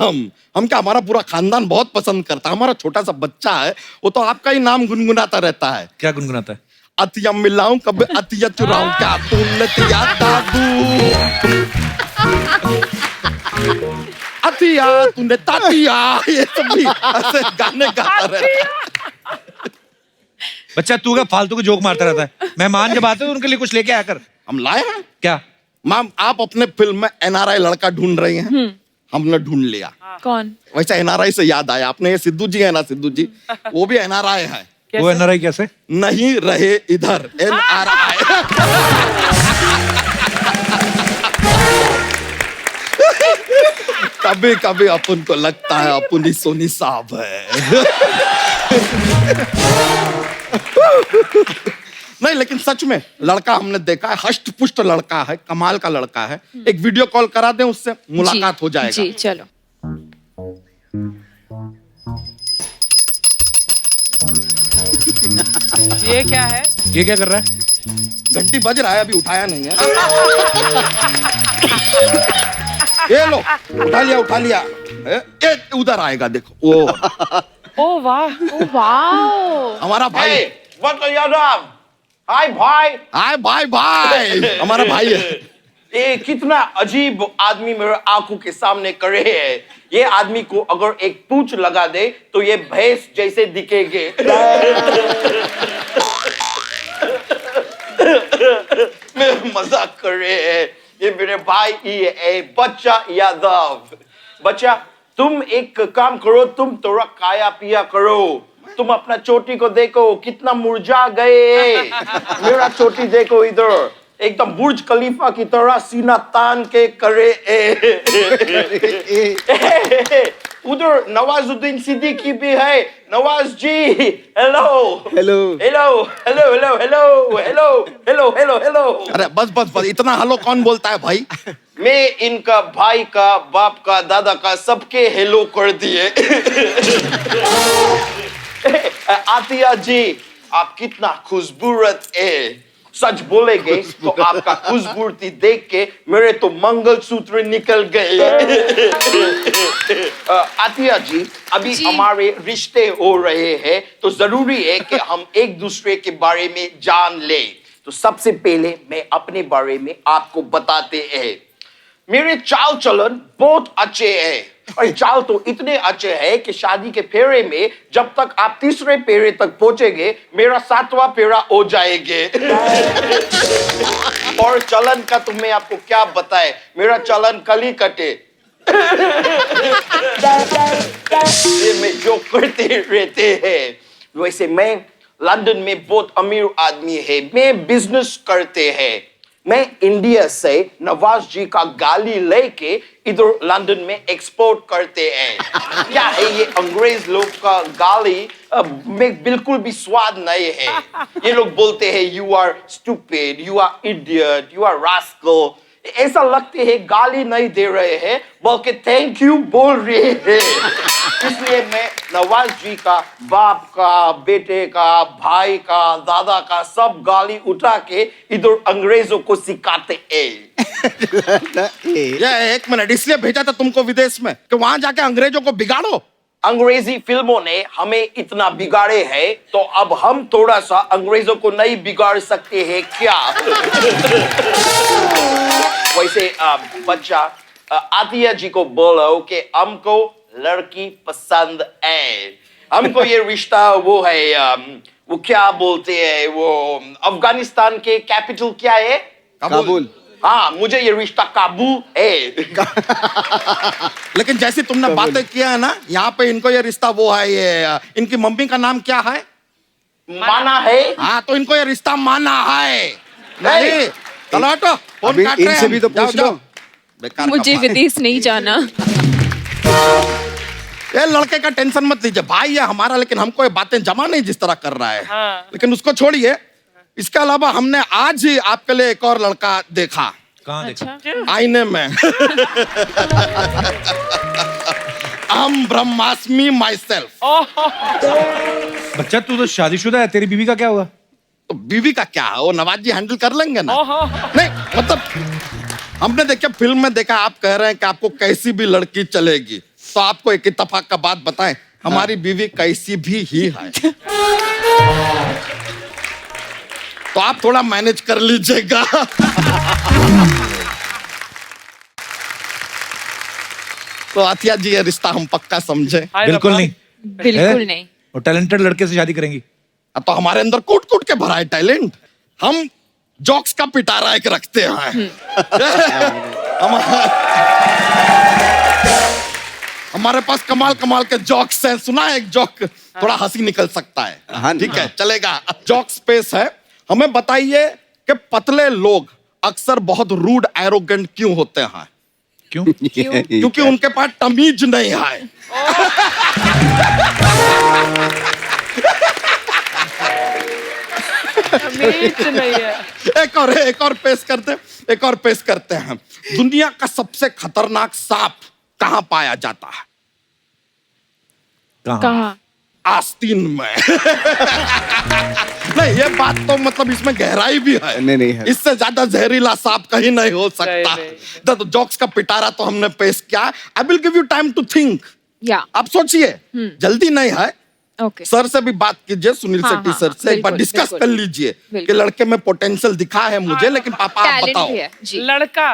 हम क्या, हमारा पूरा खानदान बहुत पसंद करता है। हमारा छोटा सा बच्चा है, वो तो आपका ही नाम गुनगुनाता रहता है। क्या गुनगुनाता है? अतिया मिलाऊं कभी अतिया चुराऊं, क्या तूने तिया दादू, अतिया तूने तातिया, ये सब भी ऐसे गाने गाता रहता है। बच्चा, तू क्या फालतू के जोक मारता रहता है? मेहमान जब आते हैं तो उनके लिए कुछ लेके आया कर। हम लाए हैं। क्या? मैम, आप अपने फिल्म में एनआरआई लड़का ढूंढ रही हैं। हमने ढूंढ लिया। कौन? वैसे एनआरआई से याद आया, आपने ये सिद्धू जी है ना, सिद्धू जी, वो भी एनआरआई है। वो एनआरआई कैसे? नहीं रहे इधर, एनआरआई। कभी कभी अपन को लगता है अपन ही सोनी साहब है। नहीं, लेकिन सच में लड़का हमने देखा है, हष्ट पुष्ट लड़का है, कमाल का लड़का है। एक वीडियो कॉल करा दें, उससे मुलाकात हो जाएगा। जी चलो। ये क्या है? ये क्या कर रहा है? घंटी बज रहा है, अभी उठाया नहीं है। ये लो, उठा लिया। ये उधर आएगा, देखो। ओ वाह, ओ वाह। हमारा भाई। What's your name? हाय भाई। हाय भाई, हमारा भाई है। ये कितना अजीब आदमी मेरे आंखों के सामने खड़े है। ये आदमी को अगर एक पूंछ लगा दे तो ये भैंस जैसे दिखेंगे। मैं मजाक कर रहे हैं। ये मेरे भाई ये है, बच्चा यादव। बच्चा, तुम एक काम करो, तुम थोड़ा खाया पिया करो। तुम अपना चोटी को देखो, कितना मुरझा गए। मेरा चोटी देखो इधर, एकदम बुर्ज खलीफा की तरह सीना तान के करे। उधर नवाजुद्दीन सिद्दीकी भी है। Nawaz ji, hello hello hello hello hello hello hello hello hello hello. अरे बस, इतना हेलो कौन बोलता है भाई? मैं इनका भाई का, बाप का, दादा का, सबके हेलो कर दिए। आतिया जी, आप कितना खूबसूरत है। सच बोलेंगे तो आपका खूबसूरती देख के मेरे तो मंगलसूत्र निकल गए। आतिया जी, अभी हमारे रिश्ते हो रहे हैं, तो जरूरी है कि हम एक दूसरे के बारे में जान ले। तो सबसे पहले मैं अपने बारे में आपको बताते हैं। मेरे चाल चलन बहुत अच्छे हैं, और चाल तो इतने अच्छे हैं कि शादी के फेरे में जब तक आप तीसरे फेरे तक पहुंचेंगे, मेरा 7वां फेरा हो जाएंगे। और चलन का तो मैं आपको क्या बताए, मेरा चलन कल ही कटे। ये में जो करते रहते हैं। वैसे मैं लंदन में बहुत अमीर आदमी है, मैं बिजनेस करते हैं। मैं इंडिया से नवाज जी का गाली लेके इधर लंदन में एक्सपोर्ट करते हैं। क्या है ये अंग्रेज लोग का गाली में बिल्कुल भी स्वाद नहीं है। ये लोग बोलते हैं you are stupid, you are idiot, you are rascal. ऐसा लगते है गाली नहीं दे रहे हैं बल्कि थैंक यू बोल रहे हैं। इसलिए मैं नवाज जी का बाप का, बेटे का, भाई का, दादा का सब गाली उठा के इधर अंग्रेजों को सिखाते हैं। ये 1 मिनट, इसलिए भेजा था तुमको विदेश में कि वहां जाके अंग्रेजों को बिगाड़ो। अंग्रेजी फिल्मों ने हमें इतना बिगाड़े हैं, तो अब हम थोड़ा सा अंग्रेजों को नहीं बिगाड़ सकते हैं क्या? वैसे बच्चा आतिया जी को बोलो कि हमको लड़की पसंद है। हमको ये रिश्ता वो है, वो क्या बोलते हैं, वो अफगानिस्तान के कैपिटल क्या है? काबुल। हाँ, मुझे ये रिश्ता काबुल है। लेकिन जैसे तुमने बातें किया है ना, यहाँ पे इनको ये रिश्ता वो है, ये इनकी मम्मी का नाम क्या है? माना है। हाँ, तो इनको ये रिश्ता माना है। नहीं। नहीं, चलो हटो, फोन अभी काट रहे इनसे हैं। भी तो जाओ, पूछ जाओ। लो। बेकार का मुझे भाई। विदेश नहीं जाना। ये लड़के का टेंशन मत लीजिए, भाई है हमारा, लेकिन हमको ये बातें जमा नहीं जिस तरह कर रहा है। हाँ। लेकिन उसको छोड़िए। इसके अलावा हमने आज ही आपके लिए एक और लड़का देखा कहाँ देखा? अच्छा। आईने में। हम ब्रह्मास्मि माई सेल्फ। बच्चा तू तो शादीशुदा है, तेरी बीवी का क्या हुआ? तो बीवी का क्या है, वो नवाज जी हैंडल कर लेंगे ना। नहीं मतलब हमने देखा फिल्म में देखा, आप कह रहे हैं कि आपको कैसी भी लड़की चलेगी, तो आपको एक इत्तेफाक का बात बताएं, हमारी बीवी कैसी भी ही है। तो आप थोड़ा मैनेज कर लीजिएगा। तो आतिया जी, ये रिश्ता हम पक्का समझे। बिल्कुल नहीं। बिल्कुल है? नहीं। वो टैलेंटेड लड़के से शादी करेंगी। तो हमारे अंदर कूट कूट के भरा है टैलेंट। हम जॉक्स का पिटारा एक रखते हैं। हमारे पास कमाल कमाल के जॉक्स हैं। सुना है एक जॉक, थोड़ा हंसी निकल सकता है। हाँ, ठीक है, चलेगा। जॉक स्पेस है। हमें बताइए कि पतले लोग अक्सर बहुत रूड एरोगेंट क्यों होते हैं? क्यों? क्योंकि उनके पास तमीज नहीं है। नहीं है। एक और पेश करते हैं। दुनिया का सबसे खतरनाक सांप कहाँ पाया जाता है? कहाँ? आस्तीन में। नहीं, ये बात तो मतलब इसमें गहराई भी है। नहीं है। इससे ज्यादा जहरीला सांप कहीं नहीं हो सकता। नहीं। तो जॉक्स का पिटारा तो हमने पेश किया। I will give you time to think. या आप सोचिए, जल्दी नहीं है। ओके। सर से भी बात कीजिए, सुनील हाँ, शेट्टी हाँ, सर से एक बार बिल्कुल, डिस्कस बिल्कुल। कर लीजिए कि बिल्कुल। लड़के में पोटेंशियल दिखा है मुझे, लेकिन पापा आप टैलेंट बताओ। भी है जी। लड़का